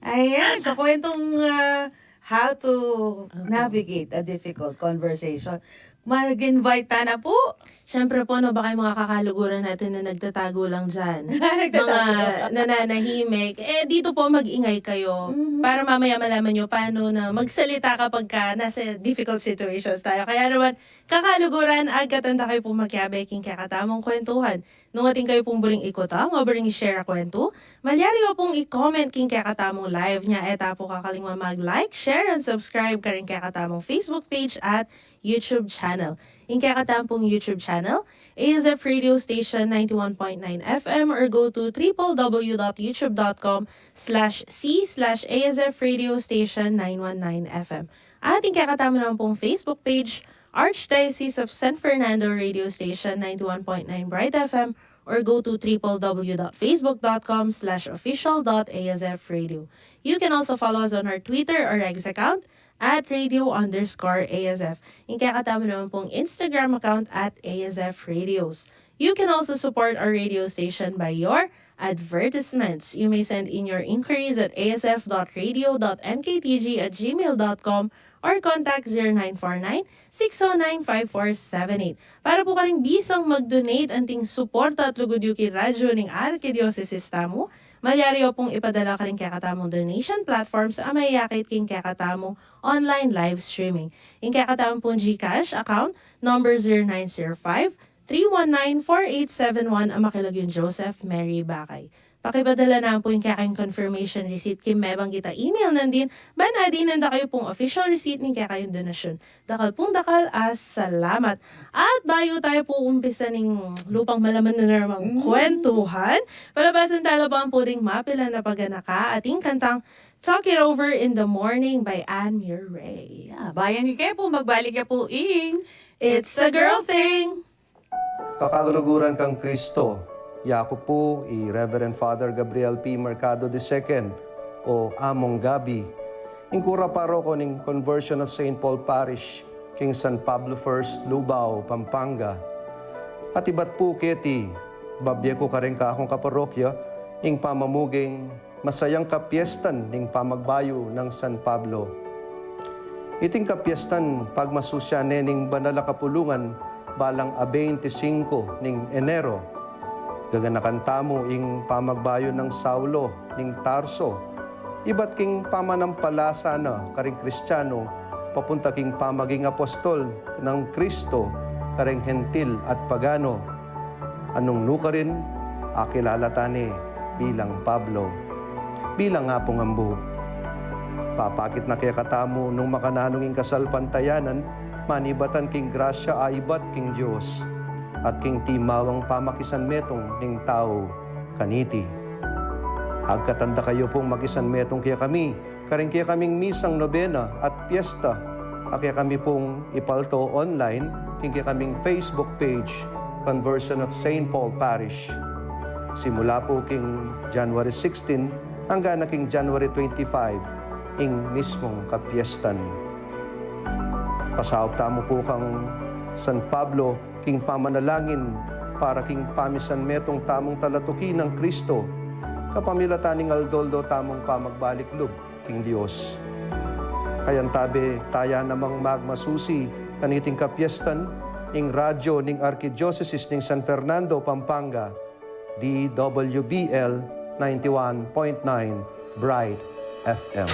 Ayan, sa kwentong how to navigate a difficult conversation, mag-invite ta na po. Siyempre po, no, baka yung mga kakaluguran natin na nagtatago lang dyan. Mga nananahimik. Dito po mag-ingay kayo para mamaya malaman nyo paano na magsalita kapag ka nasa difficult situations tayo. Kaya naman, kakaluguran, agkatanda kayo po magyabeking kakatamang kwentuhan. Nung ating kayo pong buring ikotang o buring i-share a kwento, malyari mo pong i-comment king kakatamong live niya. Eta po kakalingwa mag-like, share, and subscribe ka rin kakatamong Facebook page at YouTube channel. In kakatamang pong YouTube channel, ASF Radio Station 91.9 FM or go to www.youtube.com/c/ASF Radio Station 919 FM. At in kakatamang naman pong Facebook page, Archdiocese of San Fernando Radio Station 91.9 Bright FM or go to www.facebook.com/official.asfradio. You can also follow us on our Twitter or X account at radio_ASF. Yung kakatama naman pong Instagram account at ASF Radios. You can also support our radio station by your advertisements. You may send in your inquiries at asf.radio.mktg@gmail.com or contact 0949-609-5478. Para po karing bisang mag-donate anting suporta at lugod yung radyo ng Arkidiocese mo, malyari o pong ipadala ka rin kakatamong donation platform sa amayakit king kakatamong online live streaming. Yung kakatamong pong GCash account number 0905-319-4871 ang makilagyong Joseph Mary Bacay. Pakipadala na po yung kakayong confirmation receipt kim mebang kita email nandin banadin nanda kayo pong official receipt ng kakayong donasyon. Dakal pong dakal salamat. At bayo tayo po umpisa ng lupang malaman na namang kwentuhan. Palabasan talo ba ang puding mapila na paganaka ating kantang Talk It Over in the Morning by Amurao. Yeah, bayan niyo kayo po, magbalik ka po It's a Girl Thing! Kakagaluguran kang Kristo, yako po Reverend Father Gabriel P. Mercado II o Among Gabi, ingkura paroko ning Conversion of St. Paul Parish, King San Pablo First, Lubao, Pampanga. At iba't po kiti, babye ko ka rin ka akong kaparokya, ing pamamuging masayang kapiestan ning pamagbayo ng San Pablo. Iting kapiestan pagmasusya ning banala kapulungan balang 25 ning Enero. Gaganakan tamo ing pamagbayo ng Saulo ning Tarso. Iba't king pamanampalasa na karing Kristiyano papunta king pamaging apostol ng Kristo karing hentil at pagano. Anong nuka rin akilala tani bilang Pablo. Bilang nga pong ambo. Papakit na kaya katamo nung makananong kasalpantayanan, manibatan king grasya aibat king Diyos at king timawang pamakisan metong ning tao kaniti. Agkatanda kayo pong makisan metong kaya kami, karing kaya kaming misang nobena at piyesta, kaya kami pong ipalto online, king kaya kaming Facebook page, Conversion of St. Paul Parish. Simula po king January 16 hanggang na king January 25, ing mismong kapiestan. Pasahop tamo po kang San Pablo, king pamanalangin para king pamisan metong tamong talatuki ng Kristo, kapamilataning aldoldo tamong pamagbalik lub king Dios. Kayantabi taya namang magmasusi kaniting kapiestan ing radyo ning Arkidiocese ning San Fernando, Pampanga, DWBL 91.9 Bright FM.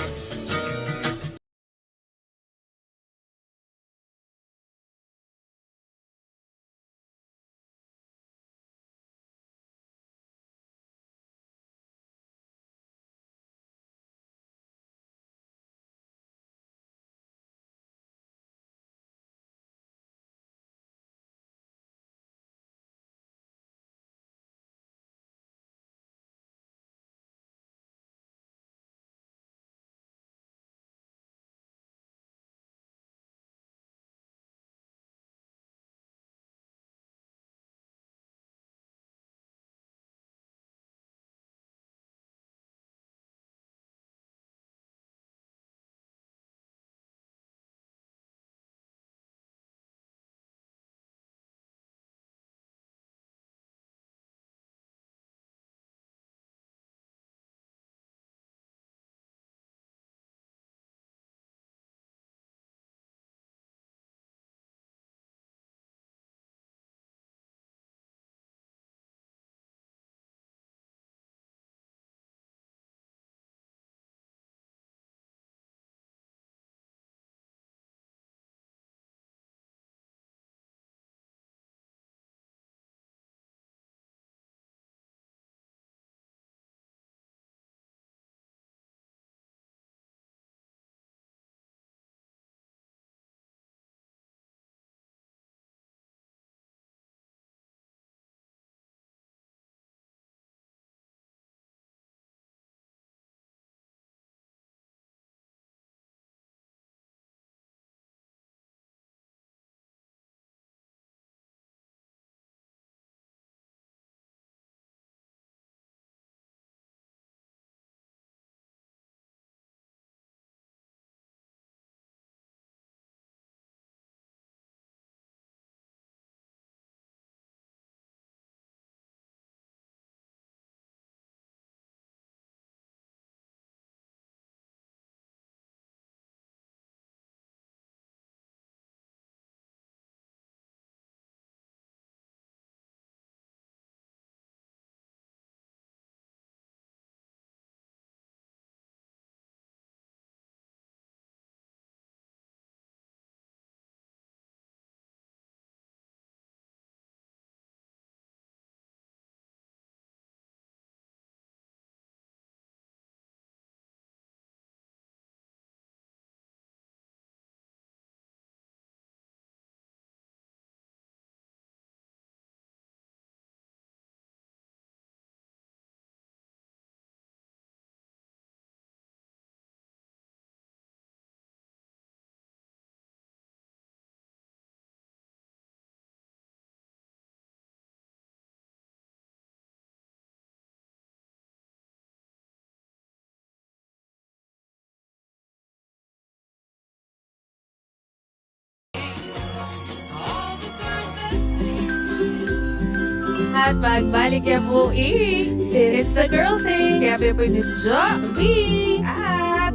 lahat, magbalik yan po It's a girl thing. Kaya po Miss Jo.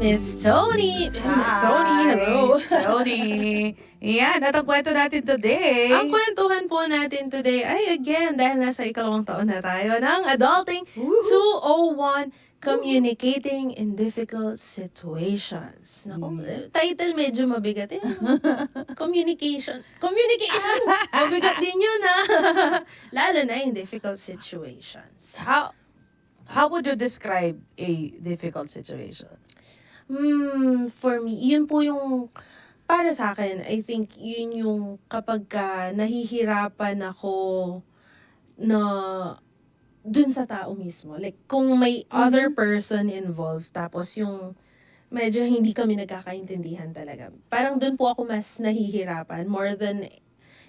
Miss Toni. Miss Toni, hello. Miss Toni. Yan, at ang kwento natin today. Ang kwentuhan po natin today ay again, dahil nasa ikalawang taon na tayo ng Adulting 201, Communicating in Difficult Situations. Naku, title medyo mabigat eh. Communication. Mabigat din yun lalo na in difficult situations. How would you describe a difficult situation? For me, yun po yung, para sa akin, I think yun yung kapag nahihirapan ako na dun sa tao mismo. Like, kung may other person involved, tapos yung medyo hindi kami nagkakaintindihan talaga. Parang dun po ako mas nahihirapan more than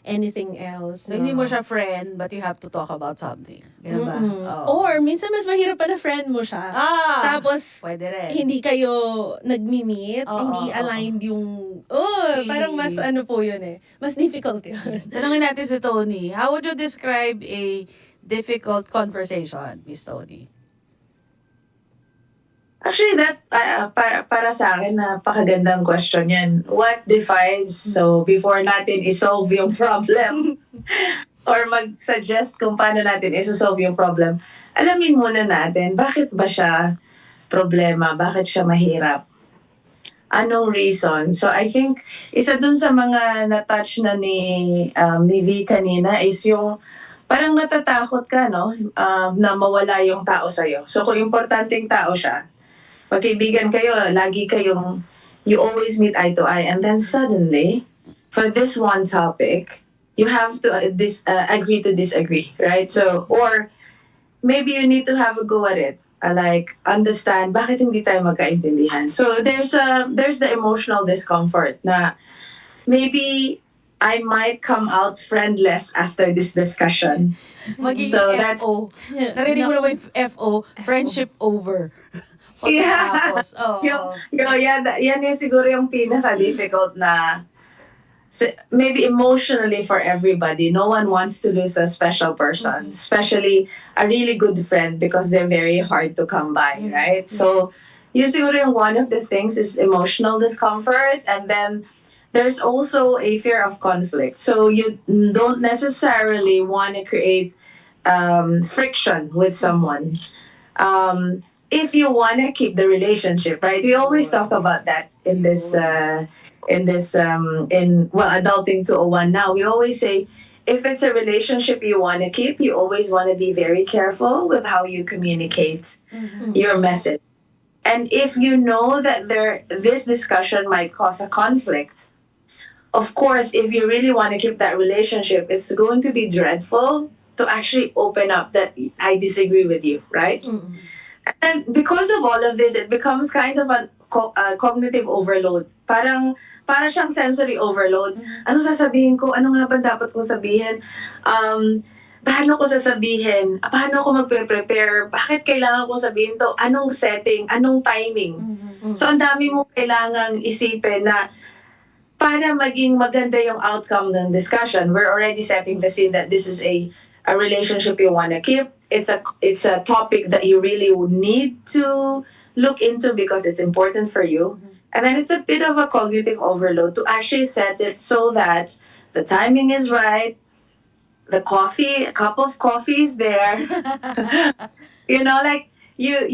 anything else. So, hindi mo siya friend, but you have to talk about something. Ganun ba? Or, minsan mas mahirap pa na friend mo siya. Tapos, pwede rin. hindi kayo nagmi-meet, hindi aligned yung, parang mas ano po yun eh. Mas difficult yun. Tanungin natin si Toni, how would you describe a difficult conversation, Miss Toni? Actually, that para sa akin, napakagandang question yan. What defines, so before natin isolve yung problem or mag-suggest kung paano natin isolve yung problem, alamin muna natin, bakit ba siya problema? Bakit siya mahirap? Anong reason? So I think, isa dun sa mga na-touch na ni V kanina is yung parang natatakot ka, no? Na mawala yung tao sa'yo. So kung importanteng tao siya, magkaibigan kayo, lagi kayong, you always meet eye to eye, and then suddenly, for this one topic, you have to agree to disagree, right? So, or maybe you need to have a go at it, like understand bakit hindi tayo magkaintindihan. So there's the emotional discomfort na maybe I might come out friendless after this discussion. Magiging So FO. Narinig mo na ba yung FO? Friendship over. Yeah. Yan yung siguro yung pinaka-difficult na maybe emotionally for everybody. No one wants to lose a special person, especially a really good friend, because they're very hard to come by, right? So yun siguro yung one of the things is emotional discomfort, and then there's also a fear of conflict. So you don't necessarily want to create friction with someone. If you want to keep the relationship, right? We always talk about that in Adulting 201 now. We always say, if it's a relationship you want to keep, you always want to be very careful with how you communicate your message. And if you know that this discussion might cause a conflict, of course, if you really want to keep that relationship, it's going to be dreadful to actually open up that I disagree with you, right? And because of all of this, it becomes kind of a cognitive overload. Para siyang sensory overload. Ano sasabihin ko? Ano nga ba dapat kong sabihin? Paano ko sasabihin? Paano ako magpe-prepare? Bakit kailangan kong sabihin to? Anong setting? Anong timing? So, ang dami mong kailangang isipin na para maging maganda yung outcome ng discussion, we're already setting the scene that this is a relationship you want to keep. It's a topic that you really need to look into because it's important for you. And then it's a bit of a cognitive overload to actually set it so that the timing is right, a cup of coffee is there. Like you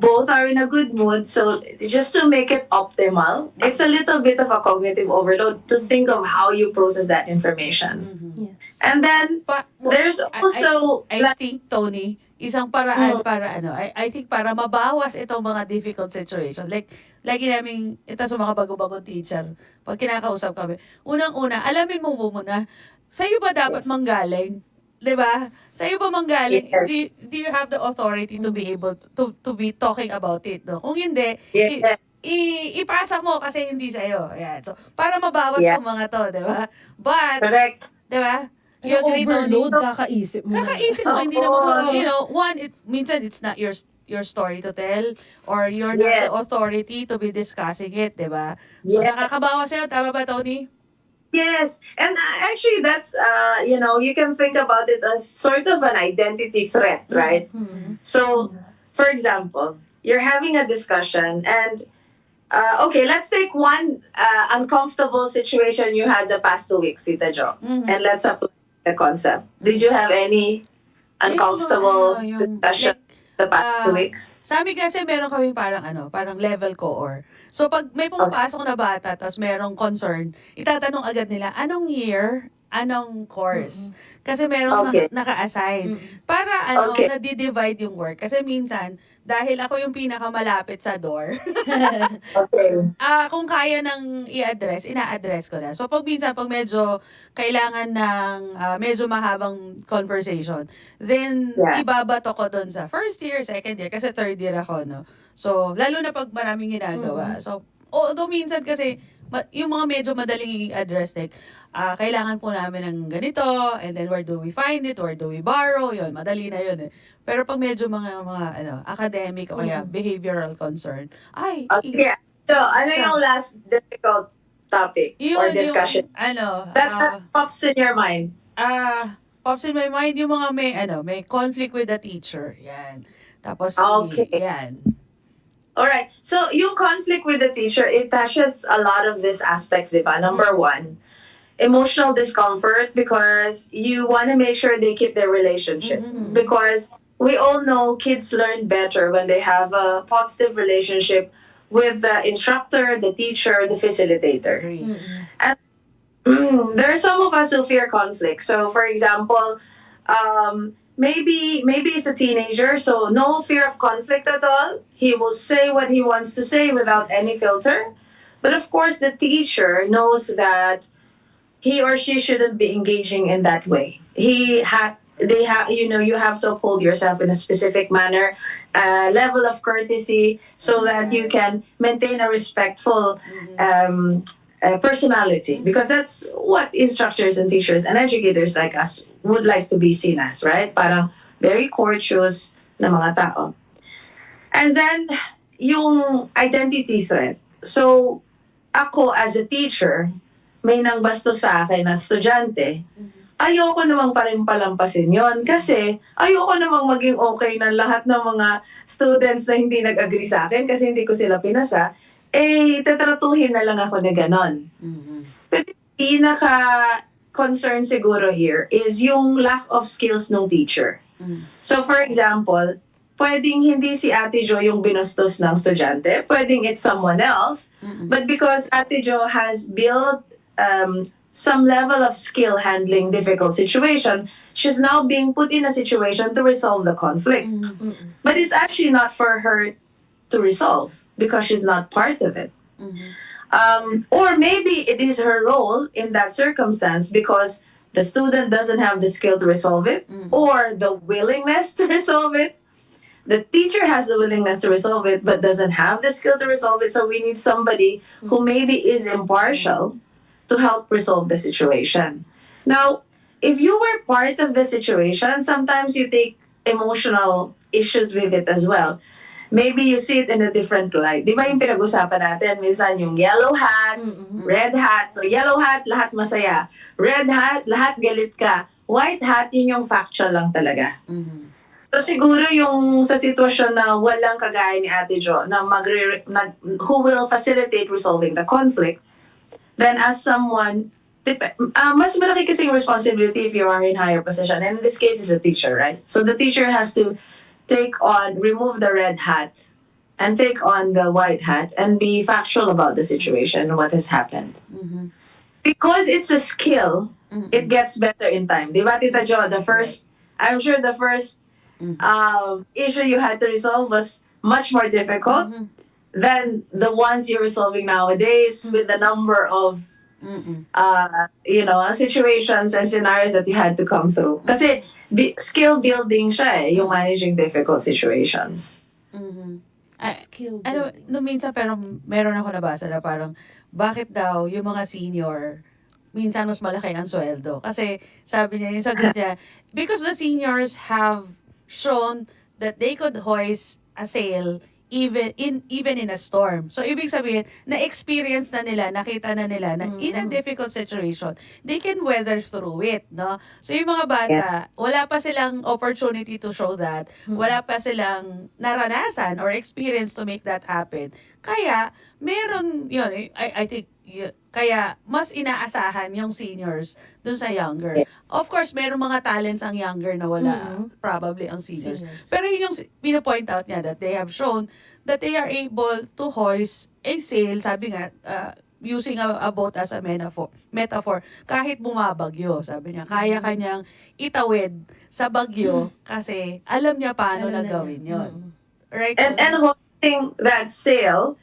both are in a good mood. So just to make it optimal, it's a little bit of a cognitive overload to think of how you process that information. Yes. And then there's also I think, Toni, isang paraan para I think para mabawas itong mga difficult situation. Like, lagi namin, ito sa mga bago-bagong teacher, pag kinakausap kami, unang-una, alamin mo muna, sa'yo ba dapat manggaling? Diba? Sa'yo ba manggaling? Yes. Do you have the authority to be able to be talking about it? No? Kung hindi, Yes. ipasa mo kasi hindi sa'yo. Ayan. So, para mabawas Yeah. yung mga to, diba? But, correct. diba? Pero You agree, Toni? overload, kakaisip mo. Kakaisip mo, hindi naman, minsan it's not your story to tell, or you're not Yes. the authority to be discussing it, di ba? So, Yes. nakakabawas sa'yo, tama ba, Toni? Yes, and actually, that's you can think about it as sort of an identity threat, right? So, for example, you're having a discussion, and okay, let's take one uncomfortable situation you had the past 2 weeks, Tita Jo, and let's apply the concept. Did you have any uncomfortable discussion the past 2 weeks? sa amin kasi meron kami parang level co-or. So pag may pumapasok na bata tapos merong concern, itatanong agad nila, anong year, anong course? Kasi merong Okay. naka-assign. Para Okay. nadi-divide yung work. Kasi minsan, dahil ako yung pinakamalapit sa door, Okay. kung kaya nang i-address, ina-address ko na. So pag minsan, pag medyo kailangan ng medyo mahabang conversation, then Yeah. ibabato ko doon sa first year, second year, kasi third year ako, no? So, lalo na pag maraming ginagawa. So, although minsan kasi, yung mga medyo madaling i-address, like, kailangan po namin ng ganito, and then where do we find it, where do we borrow, yun, madali na yun eh. Pero pag medyo mga academic o kaya behavioral concern, ay, Okay. So, ano Siya. yung last difficult topic or discussion that pops in your mind? Pops in my mind yung mga may conflict with the teacher. Yan. Tapos, Okay. yan. Alright. So, yung conflict with the teacher, it touches a lot of these aspects, di ba? Number one, emotional discomfort because you want to make sure they keep their relationship. Because we all know kids learn better when they have a positive relationship with the instructor, the teacher, the facilitator. Agree. There are some of us who fear conflict. So, for example, maybe he's a teenager, so no fear of conflict at all. He will say what he wants to say without any filter. But of course, the teacher knows that he or she shouldn't be engaging in that way. You have to uphold yourself in a specific manner, level of courtesy, so that you can maintain a respectful personality, because that's what instructors and teachers and educators like us would like to be seen as, right? Parang very courteous na mga tao. And then, yung identity threat. So, ako as a teacher, may nang bastos sa akin na estudyante, ayoko namang pa rin palampasin yon kasi ayoko namang maging okay ng lahat ng mga students na hindi nag-agree sa akin kasi hindi ko sila pinasa, tatratuhin na lang ako na ganon. Pero pinaka-concern siguro here is yung lack of skills ng teacher. So for example, pwedeng hindi si Ate Jo yung binustos ng estudyante, pwedeng it's someone else, but because Ate Jo has built some level of skill handling difficult situation, she's now being put in a situation to resolve the conflict. But it's actually not for her to resolve because she's not part of it. Or maybe it is her role in that circumstance because the student doesn't have the skill to resolve it or the willingness to resolve it. The teacher has the willingness to resolve it but doesn't have the skill to resolve it. So we need somebody who maybe is impartial to help resolve the situation. Now, if you were part of the situation, sometimes you take emotional issues with it as well. Maybe you see it in a different light. Di ba yung pinag-usapan natin, minsan yung yellow hats, red hats. So yellow hat, lahat masaya. Red hat, lahat galit ka. White hat, yun yung factual lang talaga. So siguro yung sa sitwasyon na walang kagaya ni Ate Jo na who will facilitate resolving the conflict, then as someone, mas malaki kasing responsibility if you are in higher position. And in this case, is a teacher, right? So the teacher has to remove the red hat and take on the white hat and be factual about the situation, what has happened. Because it's a skill, it gets better in time. Di ba, Tita Jo, I'm sure the first issue you had to resolve was much more difficult than the ones you're resolving nowadays with the number of situations and scenarios that you had to come through. Kasi skill building siya yung managing difficult situations. Skill No minsan pero meron ako nabasa na parang bakit daw yung mga senior minsan mas malaki ang sweldo. Kasi sabi niya, yung sagot niya, because the seniors have shown that they could hoist a sail even in a storm. So ibig sabihin, na-experience na nila, nakita na nila na in a difficult situation, they can weather through it, no? So yung mga bata, wala pa silang opportunity to show that, wala pa silang naranasan or experience to make that happen. Kaya meron yun, I think kaya mas inaasahan yung seniors dun sa younger. Of course, meron mga talents ang younger na wala probably ang seniors. Pero yun yung pinapoint out niya that they have shown that they are able to hoist a sail, sabi nga, using a boat as a metaphor, kahit bumabagyo, sabi niya, kaya kanyang itawid sa bagyo kasi alam niya paano na gawin yun. Right? And holding that sail,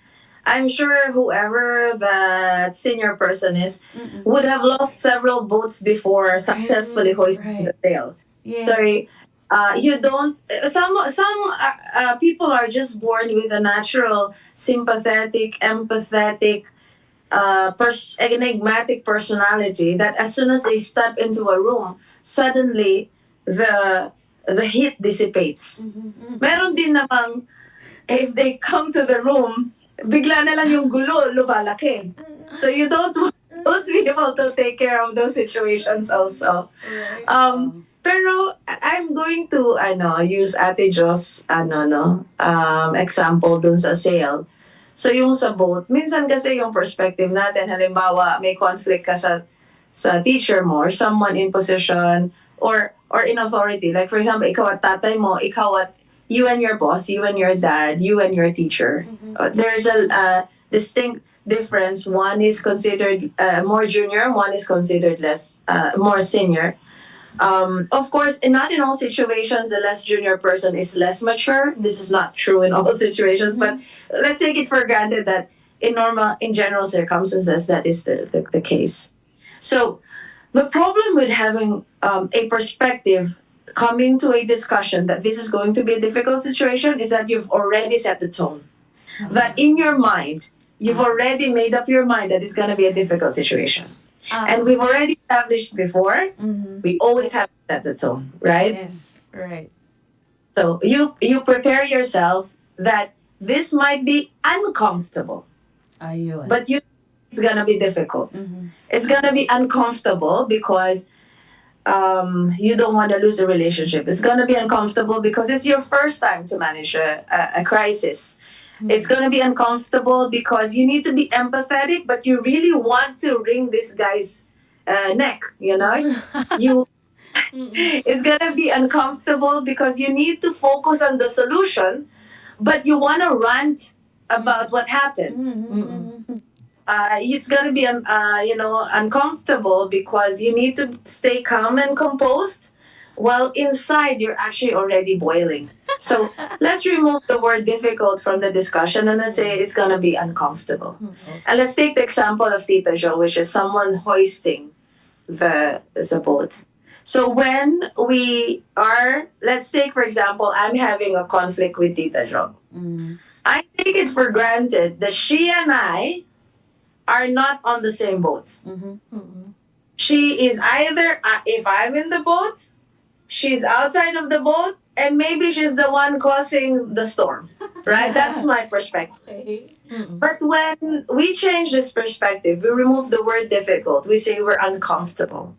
I'm sure whoever that senior person is would have lost several boats before successfully hoisting the sail. Yes. So you don't. Some people are just born with a natural, sympathetic, empathetic, enigmatic personality that as soon as they step into a room, suddenly the heat dissipates. Meron din namang if they come to the room, bigla na lang yung gulo lumalaki. So you don't want those people to take care of those situations also. Pero I'm going to use Ate Jo's example dun sa sail. So yung sa boat, minsan kasi yung perspective natin, halimbawa may conflict ka sa teacher mo or someone in position or in authority. Like for example, ikaw at tatay mo, ikaw at you and your boss, you and your dad, you and your teacher. There's a distinct difference. One is considered more junior, one is considered more senior. Of course, not in all situations, the less junior person is less mature. This is not true in all situations, but let's take it for granted that in general circumstances, that is the case. So the problem with having a perspective coming to a discussion that this is going to be a difficult situation is that you've already set the tone. That in your mind, you've already made up your mind that it's going to be a difficult situation. And we've already established before, we always have to set the tone, right? Yes, right. So you prepare yourself that this might be uncomfortable, Ayun. but it's going to be difficult. It's going to be uncomfortable because you don't want to lose a relationship. It's going to be uncomfortable because it's your first time to manage a crisis. It's going to be uncomfortable because you need to be empathetic, but you really want to wring this guy's neck, It's going to be uncomfortable because you need to focus on the solution, but you want to rant about what happened. It's going to be uncomfortable because you need to stay calm and composed while inside you're actually already boiling. So let's remove the word difficult from the discussion and let's say it's going to be uncomfortable. And let's take the example of Tita Jo, which is someone hoisting the boat. So when we are, let's take for example, I'm having a conflict with Tita Jo. I take it for granted that she and I are not on the same boat. She is either, if I'm in the boat, she's outside of the boat, and maybe she's the one causing the storm, right? That's my perspective. Okay. But when we change this perspective, we remove the word difficult, we say we're uncomfortable.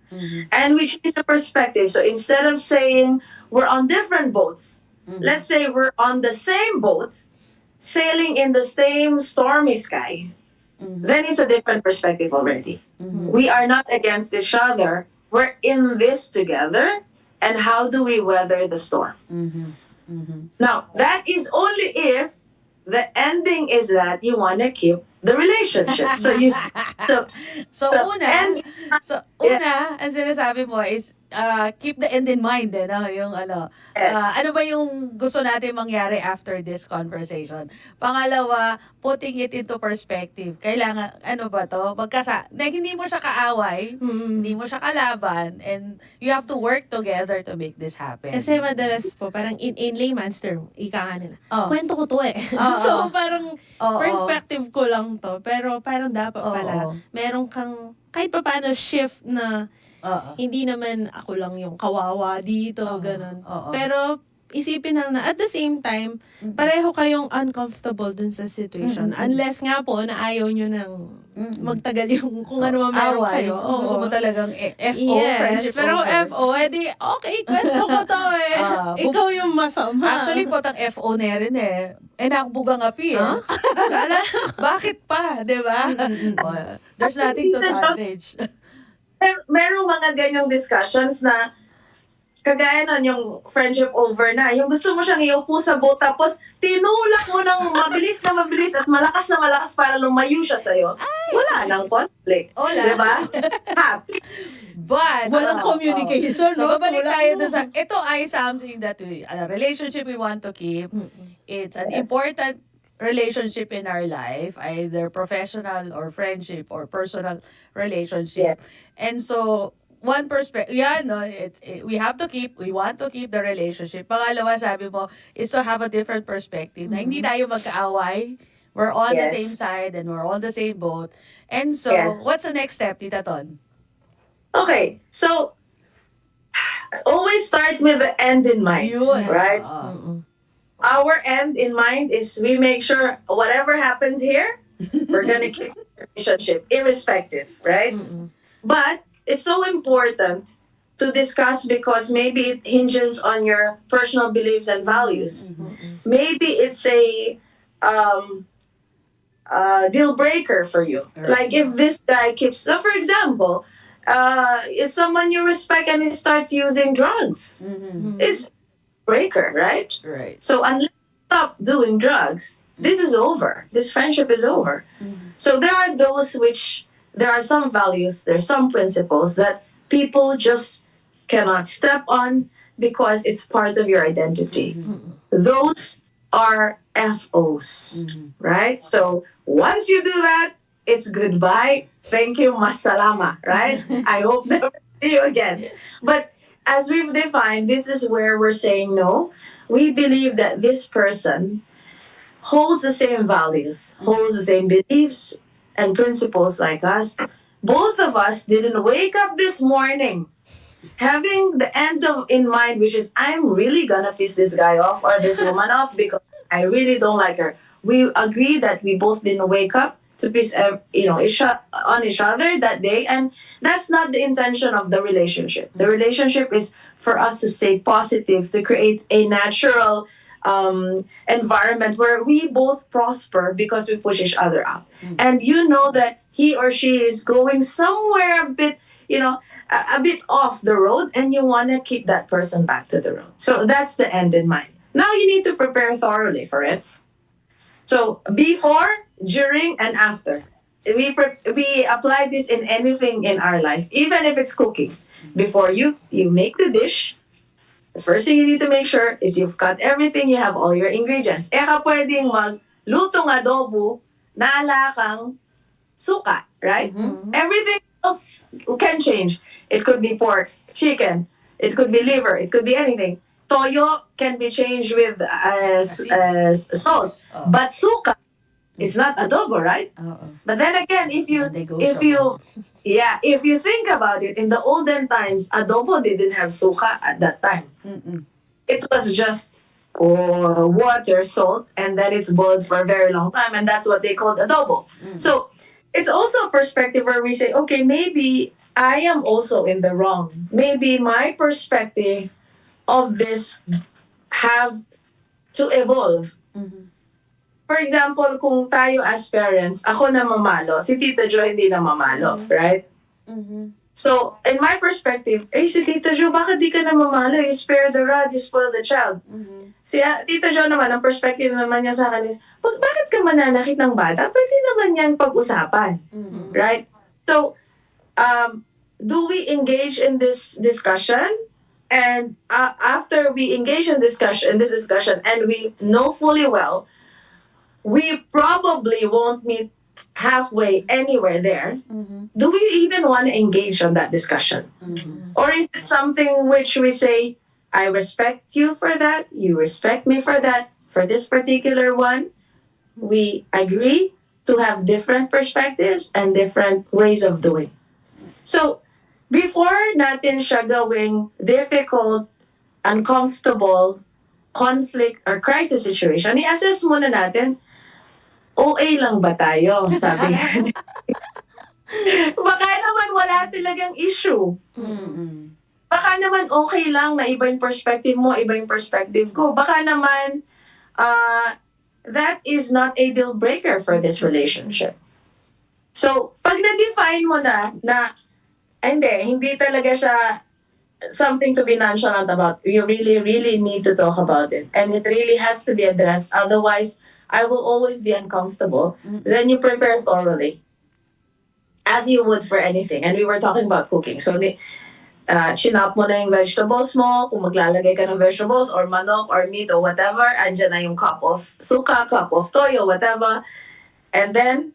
And we change the perspective. So instead of saying we're on different boats, let's say we're on the same boat, sailing in the same stormy sky. Then it's a different perspective already. We are not against each other. We're in this together. And how do we weather the storm? Now, that is only if the ending is that you want to keep the relationship. So una, ang sinasabi mo is keep the end in mind, yung ano ba yung gusto natin mangyari after this conversation. Pangalawa, putting it into perspective. Kailangan, hindi mo siya kaaway, hindi mo siya kalaban, and you have to work together to make this happen. Kasi madalas po, parang in layman's term, ika nga nila, kwento ko to So parang perspective ko lang to, pero parang dapat pala, meron kang kahit pa paano shift na hindi naman ako lang yung kawawa dito, ganun. Pero isipin lang na at the same time, pareho kayong uncomfortable dun sa situation. Unless nga po na ayaw nyo nang magtagal yung kung ano man meron away. kayo. Kung gusto mo talagang FO, Yes, friendship pero over. FO, edi okay, kwento ko to eh. Ikaw yung masama. Actually po, tang FO na rin eh. Nakbugang api eh. Huh? Bakit pa, di ba? There's nothing to salvage. Merong mga ganyang discussions na kagaya nun, yung friendship over na, yung gusto mo siyang iupo sa boat, tapos tinulak mo ng mabilis at malakas para lumayo siya sa'yo. Wala nang conflict. Wala. Diba? Happy. But, Walang communication, So, no? babalik Wala tayo mo. doon sa, ito ay something that a relationship we want to keep. It's an Yes. important relationship in our life, either professional or friendship or personal relationship. And so, one perspective, we want to keep the relationship. Pangalawa, sabi mo, is to have a different perspective, na hindi tayo magkaaway. We're on the Yes. same side and we're on the same boat. And so, Yes. what's the next step, Tita Ton? Okay, so always start with the end in mind, Yun. right? Our end in mind is we make sure whatever happens here, we're gonna keep the relationship, irrespective, right? But it's so important to discuss because maybe it hinges on your personal beliefs and values. Maybe it's a deal breaker for you. Right. Like if this guy keeps, so for example, it's someone you respect and he starts using drugs. It's a breaker, right? Right. So unless you stop doing drugs, this is over. This friendship is over. So there are some values, there's some principles that people just cannot step on because it's part of your identity. Those are FOs, right? So once you do that, it's goodbye. Thank you, masalama, right? I hope never see you again. But as we've defined, this is where we're saying no. We believe that this person holds the same values, holds the same beliefs and principles like us. Both of us didn't wake up this morning having the end of in mind, which is I'm really gonna piss this guy off or this woman off because I really don't like her. We agree that we both didn't wake up to piss on each other that day, and that's not the intention of the relationship. The relationship is for us to stay positive, to create a natural environment where we both prosper because we push each other up. And you know that he or she is going somewhere a bit off the road, and you want to keep that person back to the road. So that's the end in mind. Now you need to prepare thoroughly for it. So before, during, and after. We apply this in anything in our life, even if it's cooking. Before you make the dish, the first thing you need to make sure is you've cut everything, you have all your ingredients. Ka pwedeng maglutong adobo na ala kang suka, right? Everything else can change. It could be pork, chicken, it could be liver, it could be anything. Toyo can be changed with sauce. But suka is not adobo, right? But then again, if you think about it, in the olden times, adobo didn't have suka at that time. It was just water, salt, and then it's boiled for a very long time, and that's what they called adobo. So it's also a perspective where we say, okay, maybe I am also in the wrong. Maybe my perspective of this have to evolve. For example, kung tayo as parents, ako na mamalo, si Tita Jo hindi na mamalo, right? So, in my perspective, si Tita Jo, bakit di ka na mamalo? You spare the rod, you spoil the child. Si Tita Jo naman, ang perspective naman niya sa akin is, bakit ka mananakit ng bata? Pwede naman niyang pag-usapan, right? So, do we engage in this discussion? And after we engage in this discussion, and we know fully well, we probably won't meet halfway anywhere there. Do we even want to engage on that discussion? Or is it something which we say, I respect you for that, you respect me for that, for this particular one, we agree to have different perspectives and different ways of doing. So, before natin siya gawing difficult, uncomfortable, conflict or crisis situation, i-assess muna natin, OA lang ba tayo? Sabi nga. Baka naman wala talagang issue. Baka naman okay lang na iba yung perspective mo, iba yung perspective ko. Baka naman that is not a deal breaker for this relationship. So, pag na-define mo na hindi talaga siya something to be nonchalant about. You really, really need to talk about it. And it really has to be addressed. Otherwise, I will always be uncomfortable. Then you prepare thoroughly. As you would for anything. And we were talking about cooking. So, chinop mo na yung vegetables mo. Kung maglalagay ka ng vegetables or manok or meat or whatever, andyan na yung cup of suka, cup of toyo, whatever. And then,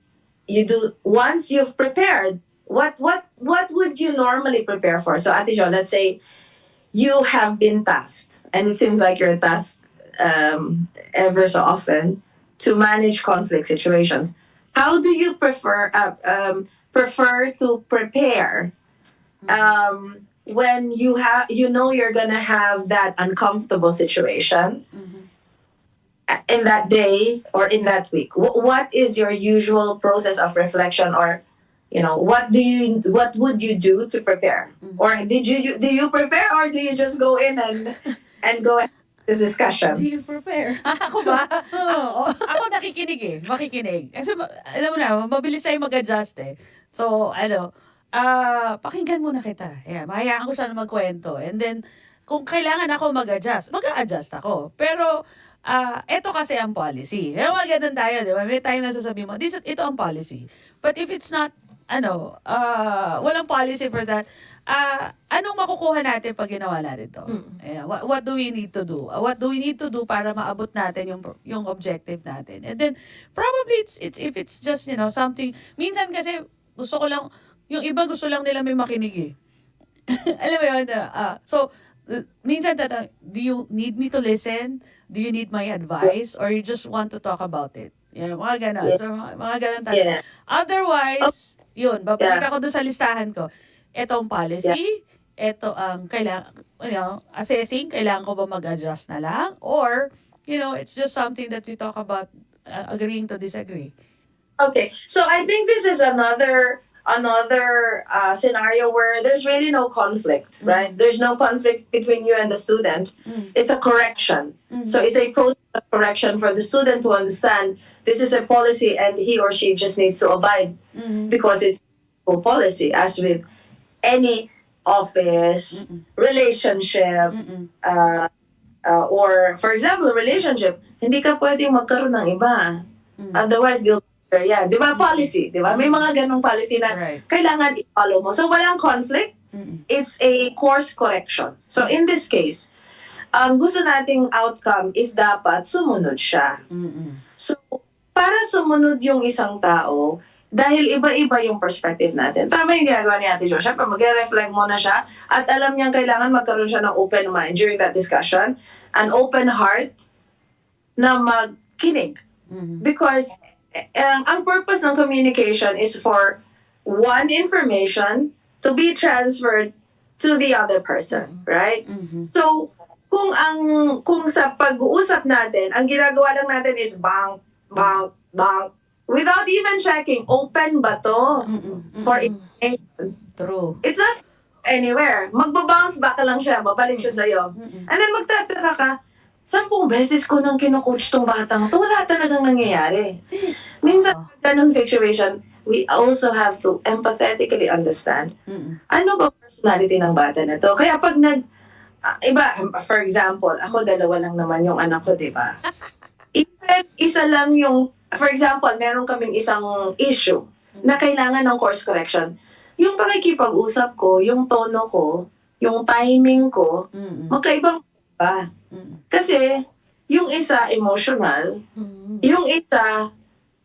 once you've prepared, what would you normally prepare for? So, Ate Jo, let's say you have been tasked, and it seems like you're tasked ever so often to manage conflict situations. How do you prefer to prepare when you're gonna have that uncomfortable situation? In that day or in that week, what is your usual process of reflection, or what would you do to prepare? Or do you prepare, or do you just go in and go ahead with this discussion? Do you prepare? Ako ba? Ako makikinig. Kasi alam mo na, mabilis tayo mag-adjust eh. So, pakinggan muna kita. Yeah, mahayaan ko siya na magkwento. And then, kung kailangan ako mag-adjust ako. Pero, ito kasi ang policy. Mga ganun tayo, di ba? May time na sasabihin mo, ito ang policy. But if it's not, walang policy for that, anong makukuha natin pag ginawa natin to? What do we need to do? What do we need to do para maabot natin yung objective natin? And then, probably if it's just, something, minsan kasi gusto ko lang, yung iba gusto lang nila may makinig eh. Alam mo yun? So, minsan do you need me to listen? Do you need my advice? Or you just want to talk about it? Yeah, mga ganon. So, mga ganon tayo. Yeah. Otherwise, yun, babalik ako doon sa listahan ko. Ito ang policy, ito ang assessing, kailangan ko ba mag-adjust na lang? Or, it's just something that we talk about, agreeing to disagree. Okay, so I think this is another scenario where there's really no conflict, right? There's no conflict between you and the student. It's a correction. So it's a process of correction for the student to understand this is a policy and he or she just needs to abide because it's a policy, as with any office, relationship, or for example, relationship, hindi ka pwedeng magkaroon ng iba. Otherwise, di ba policy? Di ba? May mga ganong policy na kailangan i-follow mo. So, walang conflict. It's a course correction. So, in this case, ang gusto nating outcome is dapat sumunod siya. So, para sumunod yung isang tao, dahil iba-iba yung perspective natin. Tama yung ginagawa ni Ate Jo. Siyempre, mag-reflect muna siya at alam niyang kailangan magkaroon siya ng open mind during that discussion, an open heart na magkinig. Because ang purpose ng communication is for one information to be transferred to the other person, right? So, kung sa pag-uusap natin, ang ginagawa lang natin is bang, without even checking, open ba to for information? True. It's not anywhere. Magbabounce back lang siya, babalik siya sa'yo. And then magtataka ka, 10 beses ko nang kino-coach tong batang to, wala talagang nangyayari. Minsan, ganong situation, we also have to empathetically understand ano ba personality ng bata na to. Kaya pag iba, for example, ako 2 lang naman yung anak ko, di ba? Isa lang yung, for example, meron kaming isang issue na kailangan ng course correction. Yung pakikipag-usap ko, yung tono ko, yung timing ko, magkaibang ba? Kasi, yung isa emotional, yung isa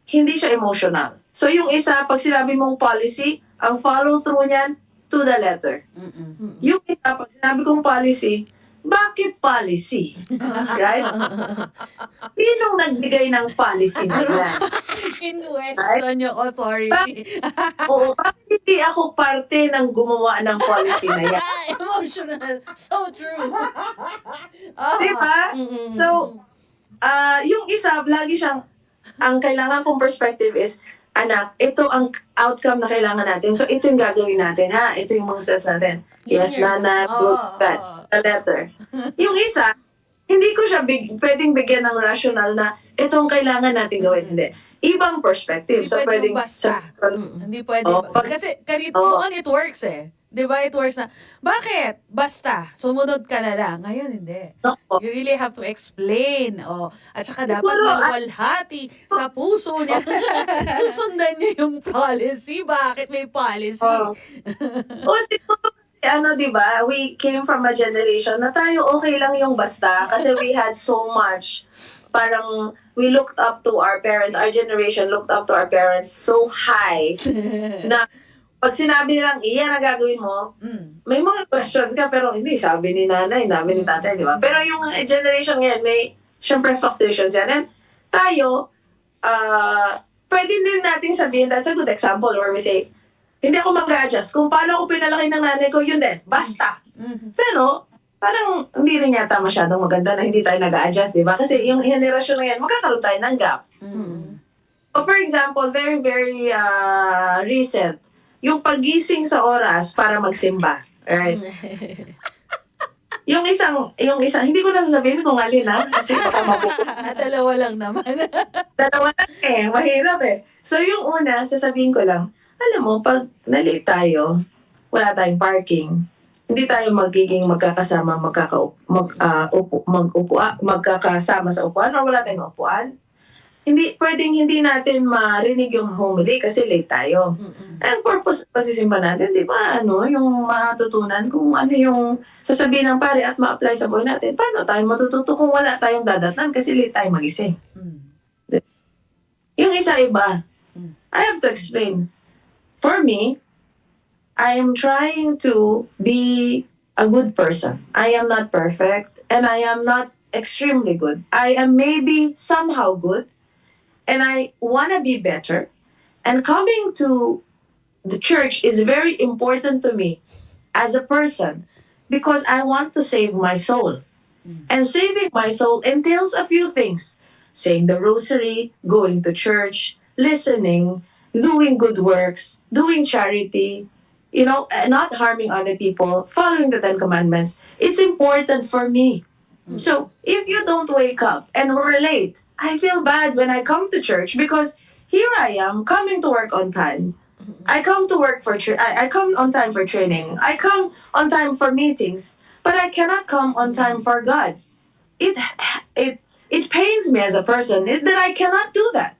hindi siya emotional. So, yung isa, pag sinabi mong policy, ang follow-through niyan, to the letter. Yung isa, pag sinabi kong policy, bakit policy? Right? Sinong nagbigay ng policy na yan? Kinwestiyon yung authority. Oo, bakit hindi ako parte ng gumawa ng policy na yan? Emotional. So true. Diba? So, yung isa, lagi siyang, ang kailangan kong perspective is, anak, ito ang outcome na kailangan natin. So, ito yung gagawin natin, ha? Ito yung mga steps natin. Yes, Nana, good, that, the letter. Yung isa, hindi ko siya pwedeng bigyan ng rational na ito ang kailangan natin gawin. Hindi. Ibang perspective. Hindi So, pwedeng pwedeng... basta. Hindi pwede. Kasi doon it works eh. Di ba? It works na, bakit? Basta. Sumunod ka na lang. Ngayon, hindi. Oo. You really have to explain. At saka dapat Siguro, maluwalhati sa puso niya. Susundan niya yung policy. Bakit may policy? O siguro, di ba, we came from a generation na tayo okay lang yung basta kasi we had so much. Parang we looked up to our parents, our generation looked up to our parents so high na pag sinabi nilang, iyan ang gagawin mo, may mga questions ka, pero hindi, sabi ni nanay, sabi ni tatay, di ba? Pero yung generation ngayon, may, syempre, fluctuations yan. And tayo, pwede din natin sabihin, that's a good example where we say, hindi ako mag-adjust. Kung paano ako pinalaki ng nanay ko, yun din, basta. Pero, parang hindi rin yata masyadong maganda na hindi tayo nag-adjust, di ba? Kasi yung generation na yan, magkakaroon tayo ng gap. So, for example, very, very recent, yung pagising sa oras para magsimba. Right? Yung isang, hindi ko na sasabihin kung alin kasi baka Dalawa lang naman. Dalawa lang mahirap So yung una, sasabihin ko lang, alam mo, pag na-late tayo, wala tayong parking, hindi tayo magiging magkakasama, magkakasama sa upuan, o wala tayong upuan. Hindi natin marinig yung homily kasi late tayo. Ang purpose ng pagsisimba natin, di ba, yung matutunan kung ano yung sasabihin ng pare at ma-apply sa buhay natin. Paano tayo matututo kung wala tayong dadatnan kasi late tayo magising? Yung isa iba, I have to explain. For me, I am trying to be a good person. I am not perfect and I am not extremely good. I am maybe somehow good. And I want to be better. And coming to the church is very important to me as a person because I want to save my soul. And saving my soul entails a few things. Saying the rosary, going to church, listening, doing good works, doing charity, not harming other people, following the 10 Commandments. It's important for me. So, if you don't wake up and we're late, I feel bad when I come to church because here I am coming to work on time. I come to work I come on time for training. I come on time for meetings, but I cannot come on time for God. It pains me as a person that I cannot do that.